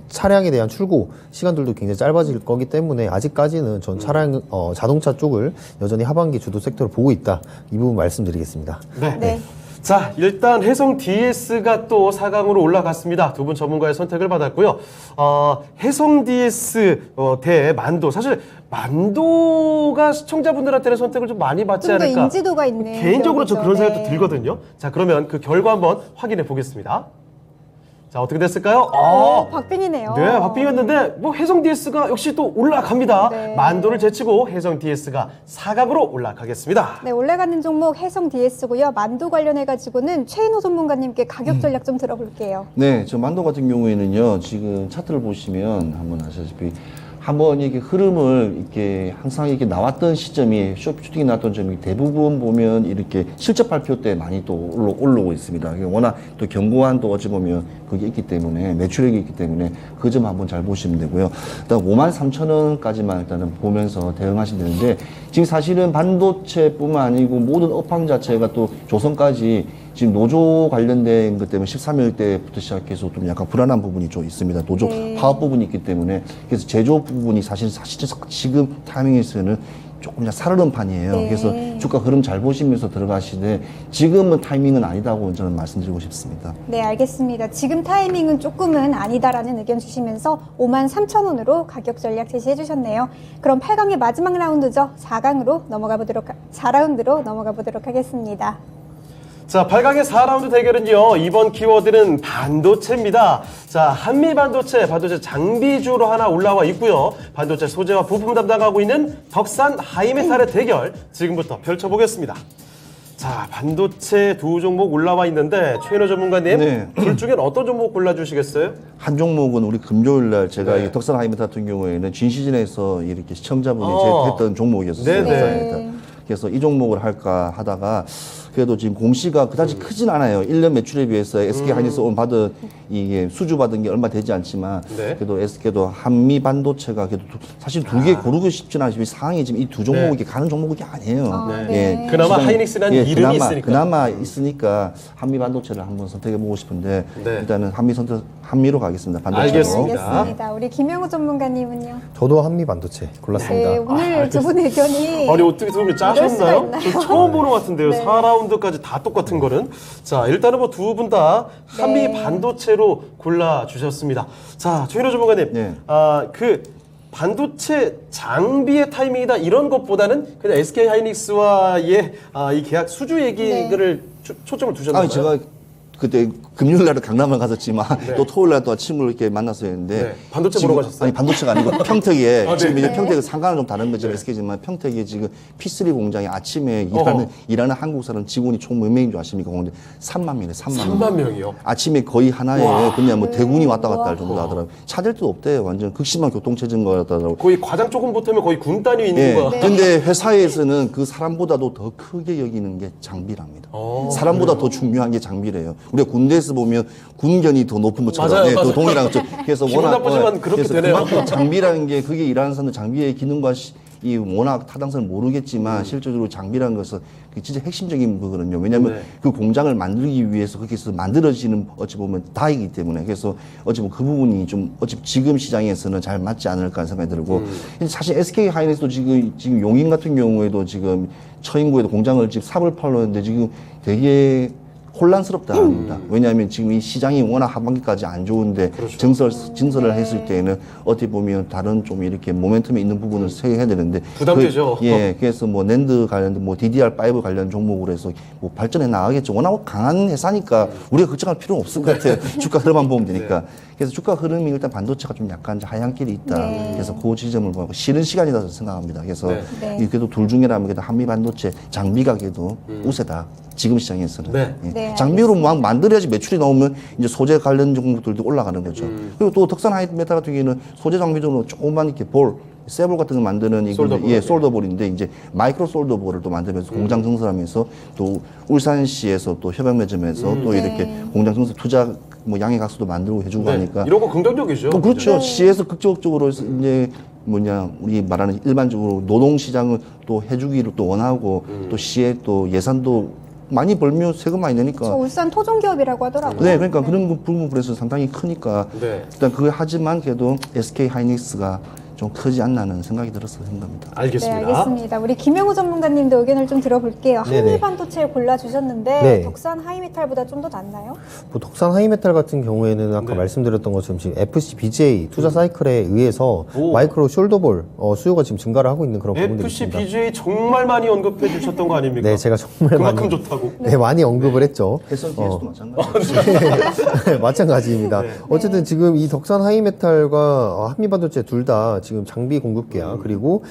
차량에 대한 출고 시간들도 굉장히 짧아질 거기 때문에 아직까지는 전 자동차 쪽을 여전히 하반기 주도 섹터로 보고 있다. 이 부분 말씀드리겠습니다. 네. 네. 자, 일단 해성 DS가 또 4강으로 올라갔습니다. 두 분 전문가의 선택을 받았고요. 해성 DS 대 만도. 사실 만도가 시청자분들한테는 선택을 좀 많이 받지 좀 더 않을까. 인지도가 있는 개인적으로 저 그런 기업이죠. 생각도 네. 들거든요. 자, 그러면 그 결과 한번 확인해 보겠습니다. 자, 어떻게 됐을까요? 박빙이네요. 네, 박빙이었는데 뭐 해성 DS가 역시 또 올라갑니다. 네. 만도를 제치고 해성 DS가 4강으로 올라가겠습니다. 네, 올라가는 종목 해성 DS고요. 만도 관련해가지고는 최인호 전문가님께 가격 전략 좀 들어볼게요. 네, 저 만도 같은 경우에는요, 지금 차트를 보시면 한번 아시다시피 한번 이게 흐름을 이렇게 항상 이렇게 나왔던 시점이 슈팅이 나왔던 점이 대부분 보면 이렇게 실적 발표 때 많이 또 올라오고 있습니다. 워낙 또 견고한 또 어찌 보면 그게 있기 때문에 매출액이 있기 때문에 그 점 한번 잘 보시면 되고요. 일단 53,000원까지만 일단은 보면서 대응하시면 되는데 지금 사실은 반도체뿐만 아니고 모든 업황 자체가 또 조선까지 지금 노조 관련된 것 때문에 13일 때부터 시작해서 좀 약간 불안한 부분이 좀 있습니다. 노조 네. 파업 부분이 있기 때문에 그래서 제조 부분이 사실 지금 타이밍에서는 조금 살얼음 판이에요. 네. 그래서 주가 흐름 잘 보시면서 들어가시되 지금은 타이밍은 아니다고 저는 말씀드리고 싶습니다. 네, 알겠습니다. 지금 타이밍은 조금은 아니다라는 의견 주시면서 53,000원으로 가격 전략 제시해 주셨네요. 그럼 8강의 마지막 라운드죠. 4라운드로 넘어가 보도록 하겠습니다. 자, 8강의 4라운드 대결은요, 이번 키워드는 반도체입니다. 자, 한미 반도체 장비주로 하나 올라와 있고요. 반도체 소재와 부품 담당하고 있는 덕산 하이메탈의 대결 지금부터 펼쳐보겠습니다. 자, 반도체 두 종목 올라와 있는데 최인호 전문가님, 네. 둘 중엔 어떤 종목 골라주시겠어요? 한 종목은 우리 금요일 날 제가 네. 이 덕산 하이메탈 같은 경우에는 진 시즌에서 이렇게 시청자분이 했던 네, 종목이었어요. 네. 덕산 하이메탈. 그래서 이 종목을 할까 하다가 그래도 지금 공시가 그다지 크진 않아요. 1년 매출에 비해서 SK 하이닉스 오늘 받은 이게 수주 받은 게 얼마 되지 않지만 네. 그래도 SK도 한미 반도체가 그래도 사실 두 개 고르고 싶지는 않지만 상황이 지금 이 두 종목이 가는 종목이 아니에요. 네. 그나마 시장- 하이닉스라는 이름이 있으니까. 그나마 있으니까 한미 반도체를 한번 선택해 보고 싶은데 네. 일단은 한미로 가겠습니다. 반도체로. 알겠습니다. 알겠습니다. 우리 김영우 전문가님은요? 저도 한미 반도체 골랐습니다. 네, 오늘 두 분 의견이 아니, 어떻게 두 분이 수가 짜셨나요? 있나요? 저 처음 보는 것 같은데요. 네. 4라운드까지 다 똑같은 거는. 자, 일단은 뭐 두 분 다 한미 네. 반도체로 골라주셨습니다. 자, 최인호 전문가님. 네. 그 반도체 장비의 타이밍이다 이런 것보다는 그냥 SK 하이닉스와의 이 계약 수주 얘기를 초점을 두셨나요? 아, 제가 그때 금요일 날은 강남을 갔었지만 네. 또 토요일 날 또 친구를 이렇게 만나서 했는데 네. 반도체 지금- 보러 가셨어요? 아니 반도체가 아니고 평택에 아, 네. 지금 이제 네. 평택은 상가는 좀 다른 거지만 네. SK지만 평택에 지금 P3 공장에 아침에 어허. 일하는 한국 사람 직원이 총 몇 명인 줄 아십니까? 근데 3만 명이래. 3만 명이요. 아침에 거의 하나에 와. 그냥 뭐 대군이 왔다 갔다 할 정도 하더라고요. 찾을 데도 없대요. 완전 극심한 교통체증 거였다고. 거의 과장 조금 보태면 거의 군 단위 있는 예. 거야. 네. 근데 회사에서는 그 사람보다도 더 크게 여기는 게 장비랍니다. 사람보다 더 중요한 게 장비래요. 우리가 군대에서 보면 군견이 더 높은 것처럼 맞아요, 예, 맞아요. 또 동일한 것처럼 그래서 기분 나쁘지만 그렇게 그래서 되네요. 그만큼 장비라는 게 그게 일하는 사람들 장비의 기능과 이 워낙 타당성을 모르겠지만 실질적으로 장비라는 것은 그게 진짜 핵심적인 거거든요. 왜냐하면 네. 그 공장을 만들기 위해서 거기서 만들어지는 어찌 보면 다이기 때문에 그래서 어찌 보면 그 부분이 좀 어찌 지금 시장에서는 잘 맞지 않을까 하는 생각이 들고 사실 SK 하이닉스도 지금 용인 같은 경우에도 지금 처인구에도 공장을 지금 삽을 팔렸는데 지금 되게 혼란스럽다 합니다. 왜냐하면 지금 이 시장이 워낙 하반기까지 안 좋은데 증설을 했을 때에는 어떻게 보면 다른 좀 이렇게 모멘텀이 있는 부분을 세해야 되는데 부담되죠. 예, 그래서 뭐 낸드 관련, 뭐 DDR5 관련 종목으로 해서 뭐 발전해 나가겠죠. 워낙 강한 회사니까 우리가 걱정할 필요는 없을 것 같아요. 주가 흐름만 보면 되니까. 그래서 주가 흐름이 일단 반도체가 좀 약간 하향길이 있다. 네. 그래서 그 지점을 보고 싫은 시간이라고 생각합니다. 그래서 네. 그래도 둘 중에라면 그래도 한미 반도체 장비가 그래도 우세다. 지금 시장에서는. 네. 예. 네, 장비로 막 만들어야지 매출이 나오면 이제 소재 관련 종목들도 올라가는 거죠. 그리고 또 덕산 하이메탈 같은 경우에는 소재 장비적으로 조그만 이렇게 쇠볼 같은 거 만드는 솔더볼. 예, 솔더볼인데 이제 마이크로 솔더볼을 또 만들면서 공장 증설하면서 또 울산시에서 또 협약 맺으면서 또 이렇게 공장 증설 투자 뭐 양해 각서도 만들고 해주고 네. 하니까 이런 거 긍정적이죠. 그렇죠. 시에서 극적으로 이제 우리 말하는 일반적으로 노동 시장을 또 해주기를 또 원하고 또 시에 또 예산도 많이 벌면 세금 많이 저 내니까. 울산 토종기업이라고 하더라고요. 네, 그러니까 그런 부분에서 상당히 크니까. 네. 일단 그걸 하지만 그래도 SK 하이닉스가 좀 크지 않나는 생각이 들어서 생각합니다. 알겠습니다. 네, 알겠습니다. 우리 김영우 전문가님도 의견을 좀 들어볼게요. 네네. 한미 반도체를 골라주셨는데 네. 덕산 하이메탈보다 좀 더 낫나요? 뭐 덕산 하이메탈 같은 경우에는 아까 네. 말씀드렸던 것처럼 지금 FC BGA 투자 사이클에 의해서 오. 마이크로 숄더볼 수요가 지금 증가를 하고 있는 그런 부분들이 FC 있습니다. BJ 정말 많이 언급해 주셨던 거 아닙니까? 네, 제가 정말 그만큼 많이 좋다고. 네, 많이 언급을 했죠. SNTS도 마찬가지죠. 마찬가지입니다. 네. 어쨌든 지금 이 덕산 하이메탈과 한미반도체 둘 다 지금 장비 공급 계약 그리고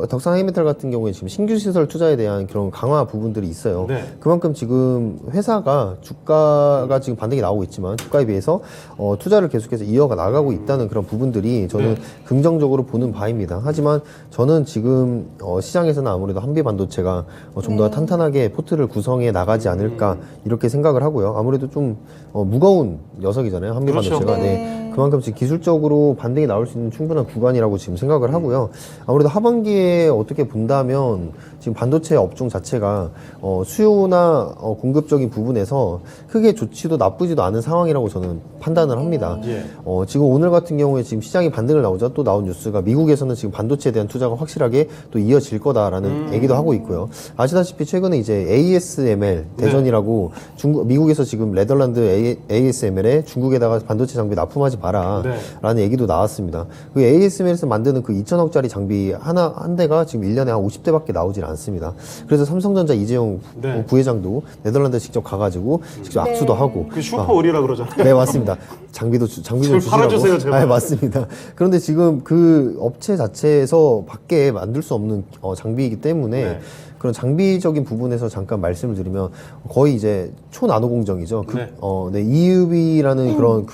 덕산 하이메탈 같은 경우에 지금 신규 시설 투자에 대한 그런 강화 부분들이 있어요. 네. 그만큼 지금 회사가 주가가 지금 반등이 나오고 있지만 주가에 비해서 투자를 계속해서 이어가 나가고 있다는 그런 부분들이 저는 네. 긍정적으로 보는 바입니다. 하지만 저는 지금 시장에서는 아무래도 한미반도체가 좀 더 탄탄하게 포트를 구성해 나가지 않을까 이렇게 생각을 하고요. 아무래도 좀 무거운 녀석이잖아요. 한미반도체가. 그렇죠. 네. 그만큼 지금 기술적으로 반등이 나올 수 있는 충분한 구간이라고 지금 생각을 하고요. 아무래도 하반기에 어떻게 본다면 지금 반도체 업종 자체가 수요나 공급적인 부분에서 크게 좋지도 나쁘지도 않은 상황이라고 저는 판단을 합니다. 예. 지금 오늘 같은 경우에 지금 시장이 반등을 나오자 또 나온 뉴스가 미국에서는 지금 반도체에 대한 투자가 확실하게 또 이어질 거다라는 얘기도 하고 있고요. 아시다시피 최근에 이제 ASML 대전이라고 미국에서 지금 네덜란드 ASML에 중국에다가 반도체 장비 납품하지 마라 네. 라는 얘기도 나왔습니다. 그 ASML에서 만드는 그 2천억짜리 장비 한 대가 지금 1년에 한 50대밖에 나오질 않습니다. 그래서 삼성전자 이재용 네. 부회장도 네덜란드 직접 가가지고 직접 악수도 하고 그 슈퍼 올이라 그러잖아요. 네, 맞습니다. 장비도 제발 주시라고. 팔아주세요, 제발. 아, 맞습니다. 그런데 지금 그 업체 자체에서 밖에 만들 수 없는 장비이기 때문에 네. 그런 장비적인 부분에서 잠깐 말씀을 드리면 거의 이제 초나노 공정이죠. 네. EUV라는 그런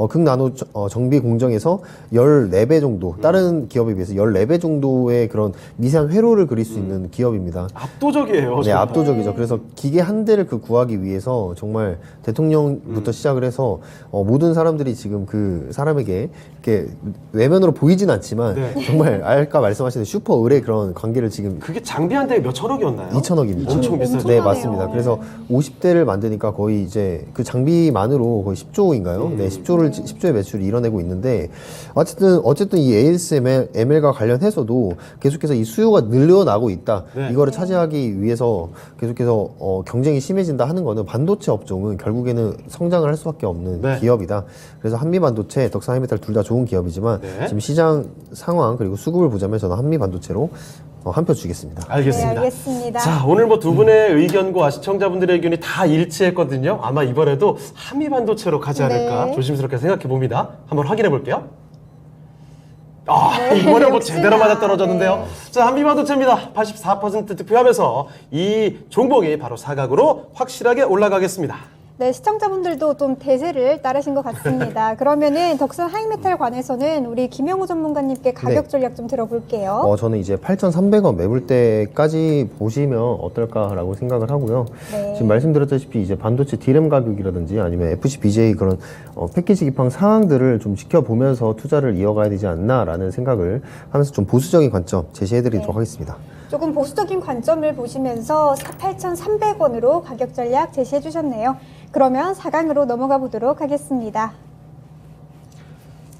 극나노 정비 공정에서 14배 정도, 다른 기업에 비해서 14배 정도의 그런 미세한 회로를 그릴 수 있는 기업입니다. 압도적이에요. 네, 정말. 압도적이죠. 그래서 기계 한 대를 구하기 위해서 정말 대통령부터 시작을 해서 모든 사람들이 지금 그 사람에게 이렇게 외면으로 보이진 않지만 네. 정말 아까 말씀하신 슈퍼 을의 그런 관계를 지금 그게 장비 한 대에 몇 천억이었나요? 2천억입니다. 엄청 비싸죠. 네, 엄청나네요. 맞습니다. 그래서 50대를 만드니까 거의 이제 그 장비만으로 거의 10조인가요? 네, 10조의 매출을 이뤄내고 있는데 어쨌든 이 ASML과 관련해서도 계속해서 이 수요가 늘어나고 있다. 네. 이거를 차지하기 위해서 계속해서 경쟁이 심해진다 하는 거는 반도체 업종은 결국에는 성장을 할 수밖에 없는 네. 기업이다. 그래서 한미반도체, 덕산하이메탈 둘 다 좋은 기업이지만 네. 지금 시장 상황 그리고 수급을 보자면 저는 한미반도체로 한 표 주겠습니다. 알겠습니다. 네, 알겠습니다. 자, 오늘 뭐 두 분의 의견과 시청자분들의 의견이 다 일치했거든요. 아마 이번에도 한미반도체로 가지 않을까 네. 조심스럽게 생각해 봅니다. 한번 확인해 볼게요. 이번에 뭐 역시나. 제대로 맞아 떨어졌는데요. 자, 한미반도체입니다. 84% 득표하면서 이 종목이 바로 사각으로 확실하게 올라가겠습니다. 네, 시청자분들도 좀 대세를 따르신 것 같습니다. 그러면은 덕선 하이메탈 관해서는 우리 김영우 전문가님께 가격 네. 전략 좀 들어볼게요. 저는 이제 8,300원 매물대까지 보시면 어떨까라고 생각을 하고요. 네. 지금 말씀드렸다시피 이제 반도체 D램 가격이라든지 아니면 FCBJ 그런 패키지 기판 상황들을 좀 지켜보면서 투자를 이어가야 되지 않나라는 생각을 하면서 좀 보수적인 관점 제시해드리도록 하겠습니다. 조금 보수적인 관점을 보시면서 8,300원으로 가격 전략 제시해 주셨네요. 그러면 4강으로 넘어가 보도록 하겠습니다.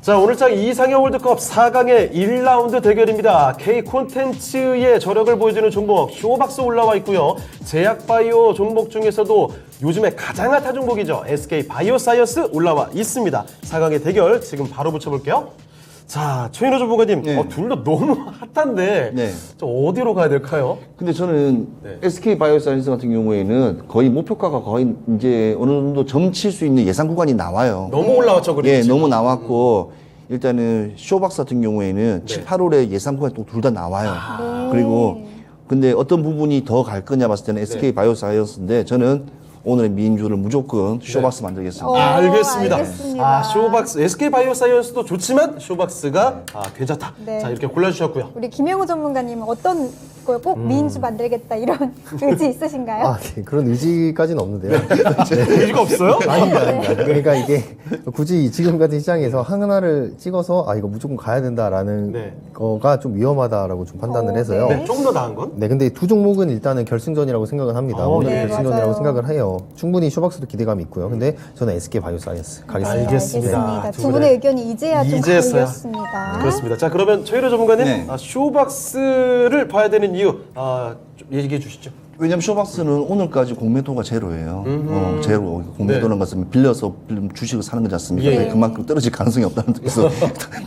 자, 오늘장 이상형 월드컵 4강의 1라운드 대결입니다. K 콘텐츠의 저력을 보여주는 종목 쇼박스 올라와 있고요. 제약바이오 종목 중에서도 요즘에 가장 핫한 종목이죠. SK 바이오사이언스 올라와 있습니다. 4강의 대결 지금 바로 붙여볼게요. 자, 최인호 전문가님, 네. 둘 다 너무 핫한데 네. 저 어디로 가야 될까요? 근데 저는 네. SK 바이오사이언스 같은 경우에는 거의 목표가가 거의 이제 어느 정도 점칠 수 있는 예상 구간이 나와요. 너무 올라왔죠, 그리고 예, 지금. 너무 나왔고 일단은 쇼박스 같은 경우에는 7, 8월에 예상 구간이 또 둘 다 나와요. 그리고 근데 어떤 부분이 더 갈 거냐 봤을 때는 SK 바이오사이언스인데 저는 오늘 민주를 무조건 쇼박스 만들겠습니다. 알겠습니다. 쇼박스, SK 바이오사이언스도 좋지만 쇼박스가 괜찮다. 네. 자, 이렇게 골라주셨고요. 우리 김영우 전문가님은 어떤 걸 꼭 미인주 만들겠다 이런 의지 있으신가요? 네, 그런 의지까지는 없는데요. 의지가 없어요? 아닙니다. 그러니까 이게 굳이 지금 같은 시장에서 하나를 찍어서 이거 무조건 가야 된다라는 네. 거가 좀 위험하다라고 좀 판단을 해서요. 네, 조금 더 나은 건? 네, 근데 두 종목은 일단은 결승전이라고 생각을 합니다. 오늘 네, 결승전이라고 맞아요. 생각을 해요. 충분히 쇼박스도 기대감이 있고요. 근데 저는 SK 바이오사이언스 가겠습니다. 알겠습니다. 두 분의 의견이 이제야 좀 이제서야. 갈렸습니다. 그렇습니다. 자, 그러면 최일호 전문가님, 네. 쇼박스를 봐야 되는 이유 좀 얘기해 주시죠. 왜냐면 쇼박스는 오늘까지 공매도가 제로예요. 제로. 공매도라는 것은 빌려서 주식을 사는 거지 않습니까? 예. 그만큼 떨어질 가능성이 없다는 뜻에서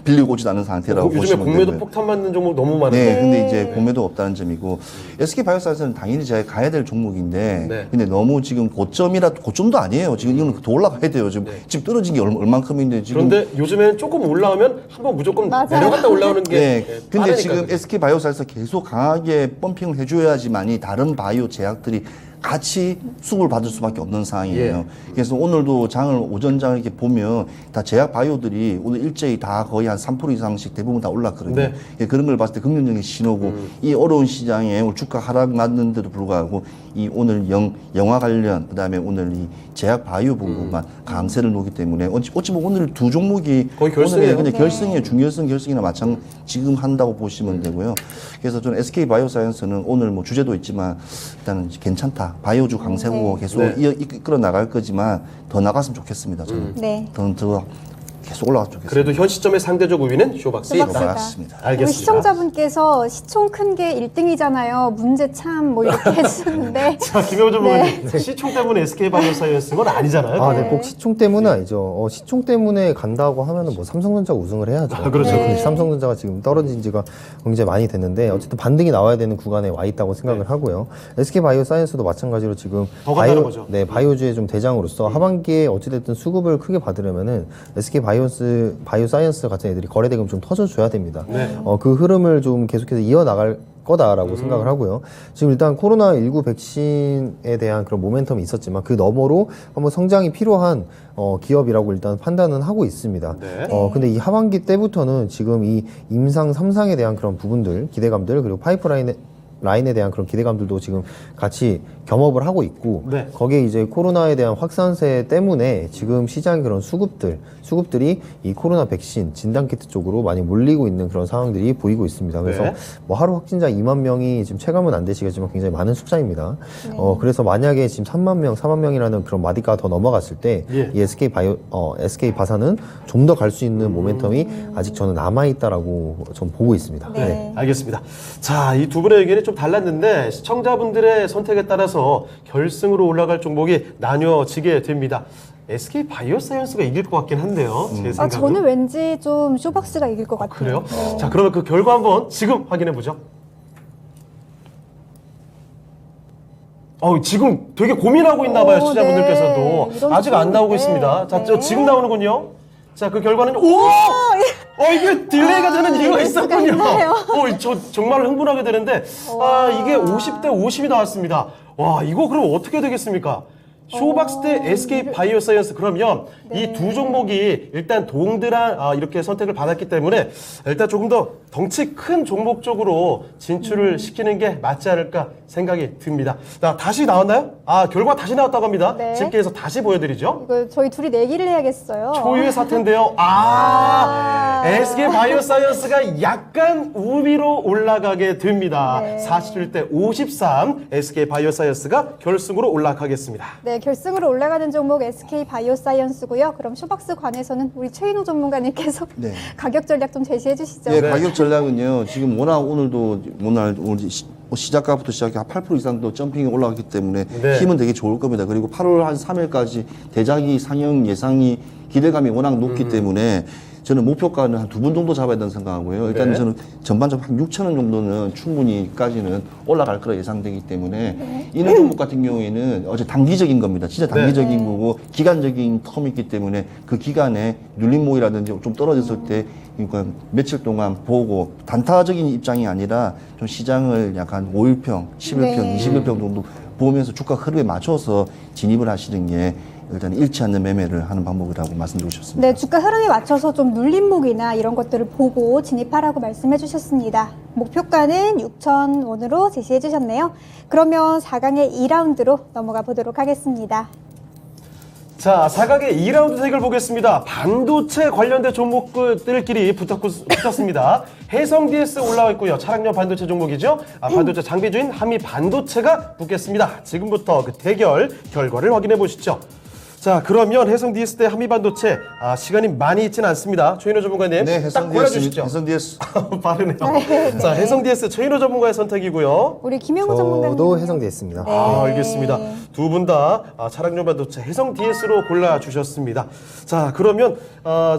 빌리고 오지도 않은 상태라고 요즘에 보시면 공매도 되고요. 폭탄 맞는 종목 너무 많은데. 네, 근데 이제 공매도 없다는 점이고 SK 바이오사이언스는 당연히 제가 가야 될 종목인데, 네. 근데 너무 지금 고점도 아니에요. 지금 이거는 더 올라가야 돼요. 지금 떨어진 게 얼만큼인데 지금. 그런데 요즘에는 조금 올라오면 한번 무조건 맞아요. 내려갔다 올라오는 게 네, 근데 빠르니까 지금 그게. SK 바이오사이언스 계속 강하게 펌핑을 해줘야지만이 다른 바이오 제약들이 같이 수급을 받을 수밖에 없는 상황이에요. 예. 그래서 오늘도 장을 오전장 이렇게 보면 다 제약 바이오들이 오늘 일제히 다 거의 한 3% 이상씩 대부분 다 올랐거든요. 네. 예, 그런 걸 봤을 때 긍정적인 신호고 이 어려운 시장에 오늘 주가 하락 났는데도 불구하고 이 오늘 영화 관련 그다음에 오늘 이 제약 바이오 부분만 강세를 놓기 때문에 어찌 보면 오늘 두 종목이 거의 결승이에요. 오늘의 그냥 네. 결승이에요. 중결승 결승이나 마찬 지금 한다고 보시면 되고요. 그래서 저는 SK 바이오사이언스는 오늘 뭐 주제도 있지만 일단은 괜찮다. 바이오주 강세고 계속 네. 이끌어 나갈 거지만 더 나갔으면 좋겠습니다. 저는 네. 더 계속 올라갔으면 좋겠습니다. 그래도 현 시점의 상대적 우위는 쇼박스에 쇼박스다. 있다. 맞습니다. 우리 알겠습니다. 시청자분께서 시총 큰 게 1등이잖아요. 문제 참 뭐 이렇게 해주는데 자, 김영호 전문가님, 시총 때문에 SK 바이오사이언스는 건 아니잖아요. 네, 꼭 시총 때문은 아니죠. 시총 때문에 간다고 하면은 뭐 삼성전자가 우승을 해야죠. 그렇죠. 근데 삼성전자가 지금 떨어진 지가 굉장히 많이 됐는데 어쨌든 반등이 나와야 되는 구간에 와 있다고 생각을 하고요. SK 바이오사이언스도 마찬가지로 지금 더 간다는 거죠. 네, 바이오주의 좀 대장으로서 하반기에 어찌됐든 수급을 크게 받으려면은 SK 바이오사이언스 같은 애들이 거래대금 좀 터져줘야 됩니다. 네. 그 흐름을 좀 계속해서 이어나갈 거다라고 생각을 하고요. 지금 일단 코로나19 백신에 대한 그런 모멘텀이 있었지만 그 너머로 한번 성장이 필요한 기업이라고 일단 판단은 하고 있습니다. 네. 근데 이 하반기 때부터는 지금 이 임상 3상에 대한 그런 부분들, 기대감들, 그리고 라인에 대한 그런 기대감들도 지금 같이 겸업을 하고 있고 네. 거기에 이제 코로나에 대한 확산세 때문에 지금 시장의 그런 수급들이 이 코로나 백신 진단키트 쪽으로 많이 몰리고 있는 그런 상황들이 보이고 있습니다. 그래서 네. 뭐 하루 확진자 2만 명이 지금 체감은 안 되시겠지만 굉장히 많은 숫자입니다. 그래서 만약에 지금 3만 명, 4만 명이라는 그런 마디가 더 넘어갔을 때 예. 이 SK 바사는 좀 더 갈 수 있는 모멘텀이 아직 저는 남아 있다라고 좀 보고 있습니다. 네. 알겠습니다. 자, 이 두 분의 의견이 좀 달랐는데 시청자분들의 선택에 따라서 결승으로 올라갈 종목이 나뉘어지게 됩니다. SK 바이오사이언스가 이길 것 같긴 한데요. 제 생각은. 저는 왠지 좀 쇼박스가 이길 것 같아요. 그래요? 네. 자, 그러면 그 결과 한번 지금 확인해 보죠. 지금 되게 고민하고 있나 봐요, 오, 시청자분들께서도. 네. 이런 아직 안 나오고 네. 있습니다. 자, 네. 지금 나오는군요. 자, 그 결과는 이게 딜레이가 되는 이유가 이럴 수가 있었군요. 있나요? 저 정말 흥분하게 되는데, 이게 50대 50이 나왔습니다. 와, 이거 그럼 어떻게 되겠습니까? 쇼박스 대 SK 바이오사이언스. 그러면 네. 이 두 종목이 일단 동등한 이렇게 선택을 받았기 때문에 일단 조금 더 덩치 큰 종목 쪽으로 진출을 시키는 게 맞지 않을까 생각이 듭니다. 자, 다시 나왔나요? 결과 다시 나왔다고 합니다. 네. 집계해서 다시 보여드리죠. 이거 저희 둘이 내기를 해야겠어요. 초유의 사태인데요. SK 바이오사이언스가 약간 우위로 올라가게 됩니다. 네. 47대 53, SK 바이오사이언스가 결승으로 올라가겠습니다. 네, 결승으로 올라가는 종목 SK 바이오사이언스고요. 그럼 쇼박스 관에서는 우리 최인호 전문가님께서 네. 가격 전략 좀 제시해 주시죠. 예, 가격 전략은요. 지금 워낙 오늘도 오늘 시작가부터 시작해 한 8% 이상도 점핑이 올라갔기 때문에 네. 힘은 되게 좋을 겁니다. 그리고 8월 한 3일까지 대작이 상영 예상이 기대감이 워낙 높기 때문에 저는 목표가는 한 2분 정도 잡아야 된다고 생각하고요. 일단은 네. 저는 전반적으로 한 6천 원 정도는 충분히까지는 올라갈 거라 예상되기 때문에 이런 종목 같은 경우에는 어제 단기적인 겁니다. 진짜 단기적인 네. 거고 기간적인 텀이 있기 때문에 그 기간에 눌림목이라든지 좀 떨어졌을 때 그러니까 며칠 동안 보고 단타적인 입장이 아니라 좀 시장을 약간 5일평, 10일평, 네. 20일평 정도 보면서 주가 흐름에 맞춰서 진입을 하시는 게 일단 잃지 않는 매매를 하는 방법이라고 말씀드리고 싶습니다. 네, 주가 흐름에 맞춰서 좀 눌림목이나 이런 것들을 보고 진입하라고 말씀해 주셨습니다. 목표가는 6,000원으로 제시해 주셨네요. 그러면 4강의 2라운드로 넘어가 보도록 하겠습니다. 자, 4강의 2라운드 대결 보겠습니다. 반도체 관련된 종목들끼리 붙었습니다. 해성 DS 올라와 있고요. 차량용 반도체 종목이죠. 반도체 장비주인 한미 반도체가 붙겠습니다. 지금부터 그 대결 결과를 확인해 보시죠. 자, 그러면 해성 DS 대 한미 반도체 시간이 많이 있지는 않습니다. 최인호 전문가님, 네, 딱 해성 골라주시죠. DS. 빠르네요. 네. 자, 해성 DS 최인호 전문가의 선택이고요. 우리 김영우 전문가님. 저도 해성됐습니다. 알겠습니다. 두 분 다 차량용 반도체 해성 DS로 골라주셨습니다. 자, 그러면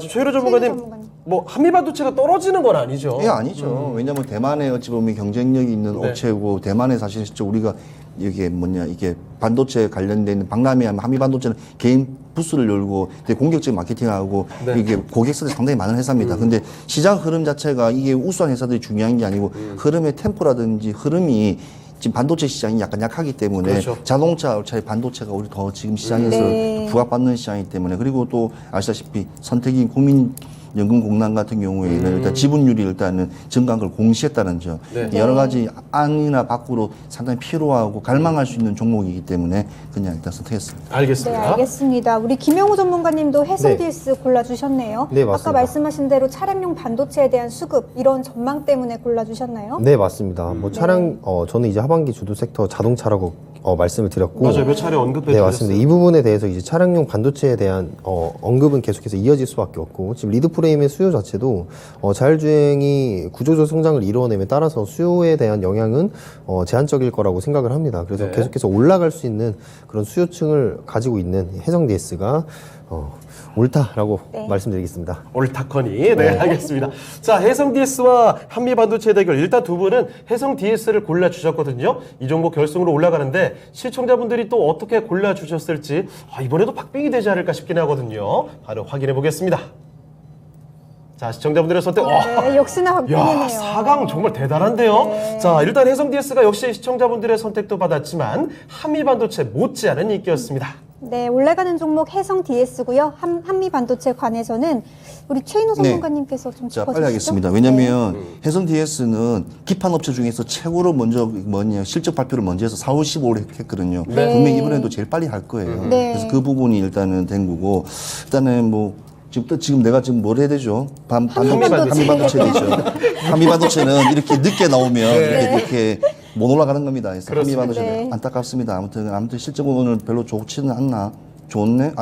최일호 전문가님, 전문가님. 뭐 한미 반도체가 떨어지는 건 아니죠? 예, 아니죠. 왜냐하면 대만에 어찌 보면 경쟁력이 있는 네. 업체고 대만에 사실 진짜 우리가 이게 이게 반도체 관련된 박람회 한미 반도체는 개인 부스를 열고 되게 공격적인 마케팅하고 네. 이게 고객들이 상당히 많은 회사입니다. 근데 시장 흐름 자체가 이게 우수한 회사들이 중요한 게 아니고 흐름의 템포라든지 흐름이 지금 반도체 시장이 약간 약하기 때문에 그렇죠. 자동차 업체의 반도체가 우리 더 지금 시장에서 네. 부각받는 시장이기 때문에 그리고 또 아시다시피 선택인 국민연금공단 같은 경우에는 일단 지분율이 일단은 증가한 걸 공시했다는 점 네. 여러 가지 안이나 밖으로 상당히 필요하고 갈망할 수 있는 종목이기 때문에 그냥 일단 선택했습니다. 네, 알겠습니다. 알겠습니다. 우리 김영우 전문가님도 해성 네. DS 골라주셨네요. 네, 맞습니다. 아까 말씀하신 대로 차량용 반도체에 대한 수급 이런 전망 때문에 골라주셨나요? 네, 맞습니다. 뭐 차량, 저는 이제 하반기 주도 섹터 자동차라고 말씀을 드렸고. 맞아요. 몇 차례 언급해 네, 주셨어요. 맞습니다. 이 부분에 대해서 이제 차량용 반도체에 대한 언급은 계속해서 이어질 수밖에 없고 지금 리드 프레임의 수요 자체도 자율주행이 구조적 성장을 이루어냄에 따라서 수요에 대한 영향은 제한적일 거라고 생각을 합니다. 그래서 네. 계속해서 올라갈 수 있는 그런 수요층을 가지고 있는 해성 DS가 옳다라고 네. 말씀드리겠습니다. 옳다커니. 네, 알겠습니다. 자, 해성 DS와 한미 반도체 대결. 일단 두 분은 해성 DS를 골라주셨거든요. 이 종목 결승으로 올라가는데 시청자분들이 또 어떻게 골라주셨을지 이번에도 박빙이 되지 않을까 싶긴 하거든요. 바로 확인해 보겠습니다. 자, 시청자분들의 선택. 네, 역시나 야, 박빙이네요. 4강 정말 대단한데요. 네. 자, 일단 해성 DS가 역시 시청자분들의 선택도 받았지만 한미 반도체 못지않은 인기였습니다. 네, 올라가는 종목 해성 DS고요. 한미 반도체 관해서는 우리 최인호 전문가님께서 좀 자, 짚어주시죠. 빨리 하겠습니다. 왜냐면 해성 DS는 기판 업체 중에서 최고로 먼저 실적 발표를 먼저 해서 4월 15일에 했거든요. 네. 분명히 이번에도 제일 빨리 할 거예요. 네. 그래서 그 부분이 일단은 된 거고 일단은 뭐 지금 내가 지금 뭘 해야 되죠? 한미 반도체. 반도체죠. 한미 반도체는 이렇게 늦게 나오면 이렇게 못 올라가는 겁니다. 그래서 한미 반도체는 네. 안타깝습니다. 아무튼 실적은 오늘 별로 좋지는 않나. 좋네.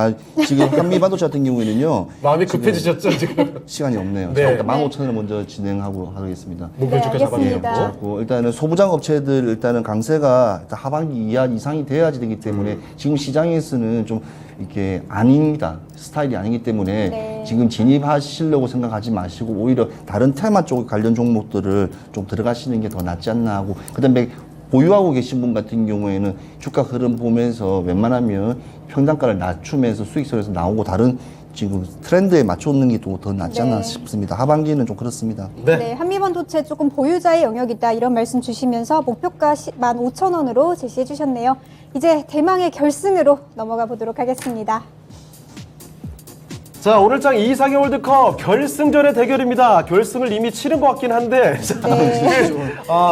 지금 한미 반도체 같은 경우에는요. 마음이 급해지셨죠, 지금? 시간이 없네요. 네. 일단 15,000원을 먼저 진행하고 하겠습니다. 목표주가 네, 잡아내고. 알겠습니다. 그렇고 일단은 소부장 업체들 일단은 강세가 일단 하반기 이상이 돼야지 되기 때문에 지금 시장에서는 좀 이렇게 아닙니다. 스타일이 아니기 때문에 네. 지금 진입하시려고 생각하지 마시고 오히려 다른 테마 쪽 관련 종목들을 좀 들어가시는 게 더 낫지 않나 하고 그다음에 보유하고 계신 분 같은 경우에는 주가 흐름 보면서 웬만하면 평단가를 낮추면서 수익성에서 나오고 다른 지금 트렌드에 맞추는 게 더 낫지 않나 네. 싶습니다. 하반기는 좀 그렇습니다. 네, 한미반도체 조금 보유자의 영역이다 이런 말씀 주시면서 목표가 15,000원으로 제시해 주셨네요. 이제 대망의 결승으로 넘어가 보도록 하겠습니다. 자, 오늘장 이상의 월드컵 결승전의 대결입니다. 결승을 이미 치른 것 같긴 한데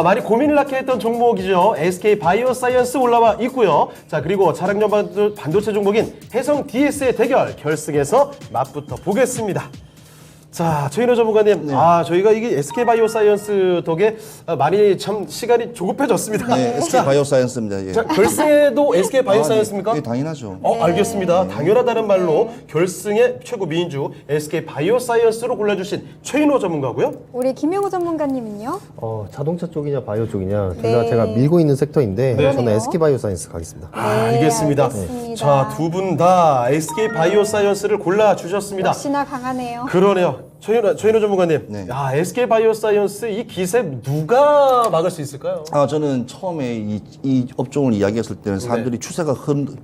많이 고민을 낳게 했던 종목이죠. SK 바이오사이언스 올라와 있고요. 자, 그리고 차량용 반도체 종목인 해성 DS의 대결 결승에서 맞붙어 보겠습니다. 자, 최인호 전문가님, 저희가 이게 SK 바이오사이언스 덕에 많이 참 시간이 조급해졌습니다. 네, SK 바이오사이언스입니다. 예. 자, 결승에도 SK 바이오사이언스입니까? 네, 당연하죠. 알겠습니다. 당연하다는 말로 결승의 최고 미인주 SK 바이오사이언스로 골라주신 최인호 전문가고요. 우리 김영우 전문가님은요? 자동차 쪽이냐 바이오 쪽이냐 둘 네. 다 제가 밀고 있는 섹터인데 네. 저는 그러네요. SK 바이오사이언스 가겠습니다. 알겠습니다. 알겠습니다. 자, 두 분 다 SK 바이오사이언스를 골라주셨습니다. 역시나 강하네요. 그러네요. 최인호 전문가님, 네. SK 바이오사이언스 이 기세 누가 막을 수 있을까요? 저는 처음에 이 업종을 이야기했을 때는 사람들이 추세가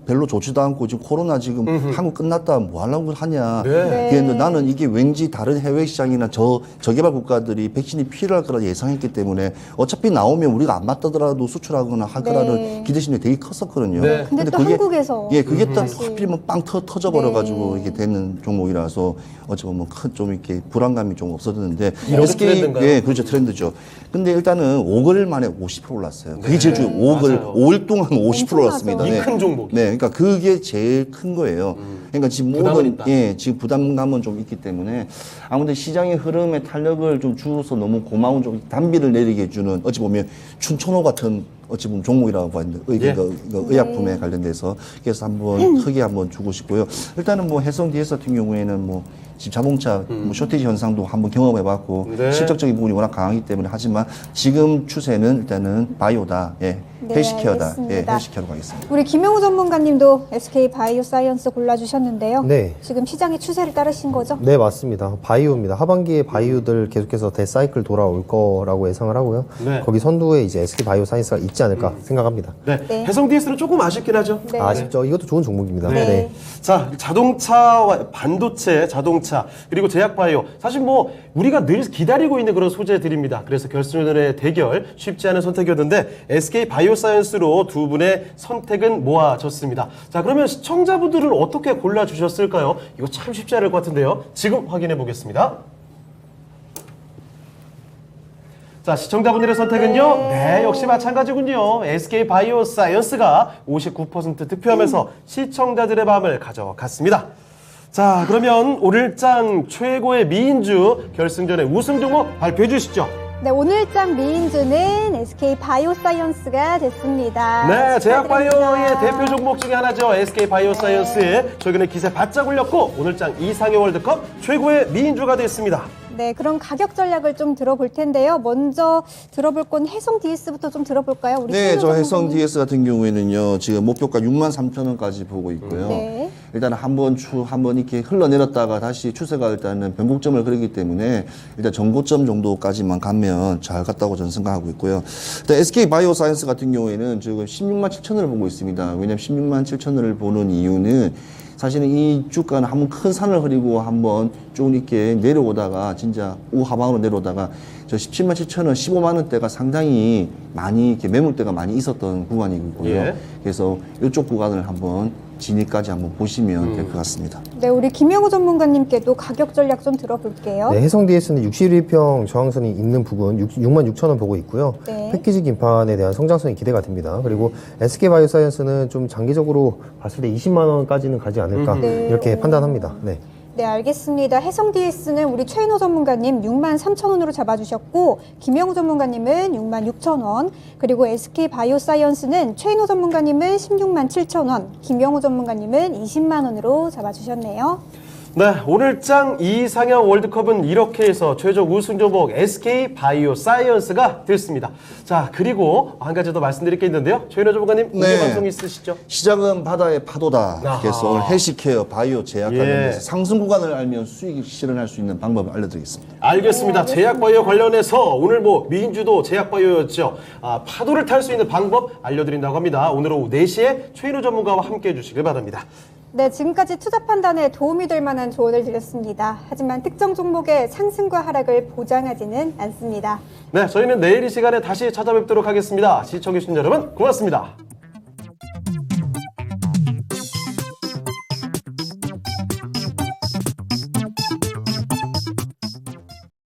별로 좋지도 않고 지금 코로나 지금 한국 끝났다 뭐 하려고 하냐. 네. 그런데 나는 이게 왠지 다른 해외 시장이나 저개발 국가들이 백신이 필요할 거라 예상했기 때문에 어차피 나오면 우리가 안 맞더라도 수출하거나 할 거라는 네. 기대심이 되게 컸었거든요. 네. 근데 또 한국에서 그게 또 다시. 하필이면 빵 터져버려가지고 이게 되는 종목이라서 어찌 보면 큰 좀 이렇게 불안감이 좀 없어졌는데 이런 게 트렌드인가요? 예, 그렇죠. 트렌드죠. 근데 일단은 5개월 만에 50% 올랐어요. 그게 제일 중요해요. 5일 동안 50% 올랐습니다. 엄청나죠. 이 큰 종목이. 네, 그러니까 그게 제일 큰 거예요. 그러니까 지금 부담은 있다. 지금 부담감은 좀 있기 때문에 아무튼 시장의 흐름에 탄력을 좀 주어서 너무 고마운 좀 단비를 내리게 해주는 어찌 보면 춘천호 같은 어찌 보면 종목이라고 봤는데 예. 의약품에 관련돼서 그래서 한번 크게 한번 주고 싶고요. 일단은 뭐 해성 DS 같은 경우에는 뭐 지금 자동차 뭐 쇼티지 현상도 한번 경험해봤고 네. 실적적인 부분이 워낙 강하기 때문에 하지만 지금 추세는 일단은 바이오다, 예, 네, 헬스케어다, 예, 알겠습니다. 헬스케어로 가겠습니다. 우리 김영우 전문가님도 SK 바이오사이언스 골라주셨는데요. 네. 지금 시장의 추세를 따르신 거죠? 네, 맞습니다. 바이오입니다. 하반기에 바이오들 계속해서 대사이클 돌아올 거라고 예상을 하고요. 네. 거기 선두에 이제 SK 바이오사이언스가 있지 않을까 생각합니다. 네. 네. 해성 DS는 조금 아쉽긴 하죠. 네. 아쉽죠. 이것도 좋은 종목입니다. 네. 네. 자, 자동차와 반도체, 자동차, 그리고 제약바이오. 사실 뭐 우리가 늘 기다리고 있는 그런 소재들입니다. 그래서 결승전의 대결 쉽지 않은 선택이었는데 SK 바이오사이언스로 두 분의 선택은 모아졌습니다. 자, 그러면 시청자분들은 어떻게 골라주셨을까요? 이거 참 쉽지 않을 것 같은데요. 지금 확인해 보겠습니다. 자, 시청자분들의 선택은요? 네, 역시 마찬가지군요. SK 바이오사이언스가 59% 득표하면서 시청자들의 마음을 가져갔습니다. 자, 그러면 오늘 장 최고의 미인주 결승전의 우승 종목 발표해 주시죠. 네, 오늘장 미인주는 SK 바이오사이언스가 됐습니다. 네, 제약바이오의 축하드립니다. 대표 종목 중에 하나죠. SK 바이오사이언스의 최근에 기세 바짝 올렸고 오늘장 이상의 월드컵 최고의 미인주가 됐습니다. 네, 그럼 가격 전략을 좀 들어볼 텐데요. 먼저 들어볼 건 해성 DS부터 좀 들어볼까요? 우리 네, 신우 저 해성 전문가님. DS 같은 경우에는요, 지금 목표가 63,000원까지 보고 있고요. 네. 일단 한번 이렇게 흘러내렸다가 다시 추세가 일단은 변곡점을 그리기 때문에 일단 전고점 정도까지만 가면 잘 갔다고 저는 생각하고 있고요. 일단 SK 바이오사이언스 같은 경우에는 지금 167,000원을 보고 있습니다. 왜냐하면 167,000원을 보는 이유는 사실은 이 주가는 한번 큰 산을 흐리고 한번 쭉 이렇게 내려오다가 진짜 우하방으로 내려오다가 저 177,000원, 15만 원대가 상당히 많이 이렇게 매물대가 많이 있었던 구간이고요. 예. 그래서 이쪽 구간을 한번 진입까지 한번 보시면 될 것 같습니다. 네, 우리 김영우 전문가님께도 가격 전략 좀 들어볼게요. 네, 해성 DS는 61평 저항선이 있는 부분 66,000원 보고 있고요. 네. 패키지 긴판에 대한 성장성이 기대가 됩니다. 그리고 SK 바이오사이언스는 좀 장기적으로 봤을 때 20만 원까지는 가지 않을까 네. 이렇게 판단합니다. 네. 네, 알겠습니다. 해성 DS는 우리 최인호 전문가님 63,000원으로 잡아주셨고, 김영우 전문가님은 66,000원, 그리고 SK 바이오사이언스는 최인호 전문가님은 167,000원, 김영우 전문가님은 20만 원으로 잡아주셨네요. 네, 오늘 장 이상형 월드컵은 이렇게 해서 최종 우승 종목 SK 바이오사이언스가 됐습니다. 자, 그리고 한 가지 더 말씀드릴 게 있는데요. 최인호 전문가님, 네. 공개 방송 있으시죠? 시작은 바다의 파도다. 아하. 그래서 오늘 헬스케어, 바이오, 제약 예. 관련해서 상승 구간을 알면 수익 실현할 수 있는 방법을 알려드리겠습니다. 알겠습니다. 네, 제약바이오 관련해서 오늘 뭐 미인주도 제약바이오였죠. 파도를 탈 수 있는 방법 알려드린다고 합니다. 오늘 오후 4시에 최인호 전문가와 함께 해주시길 바랍니다. 네, 지금까지 투자 판단에 도움이 될 만한 조언을 드렸습니다. 하지만 특정 종목의 상승과 하락을 보장하지는 않습니다. 네, 저희는 내일 이 시간에 다시 찾아뵙도록 하겠습니다. 시청해주신 여러분 고맙습니다.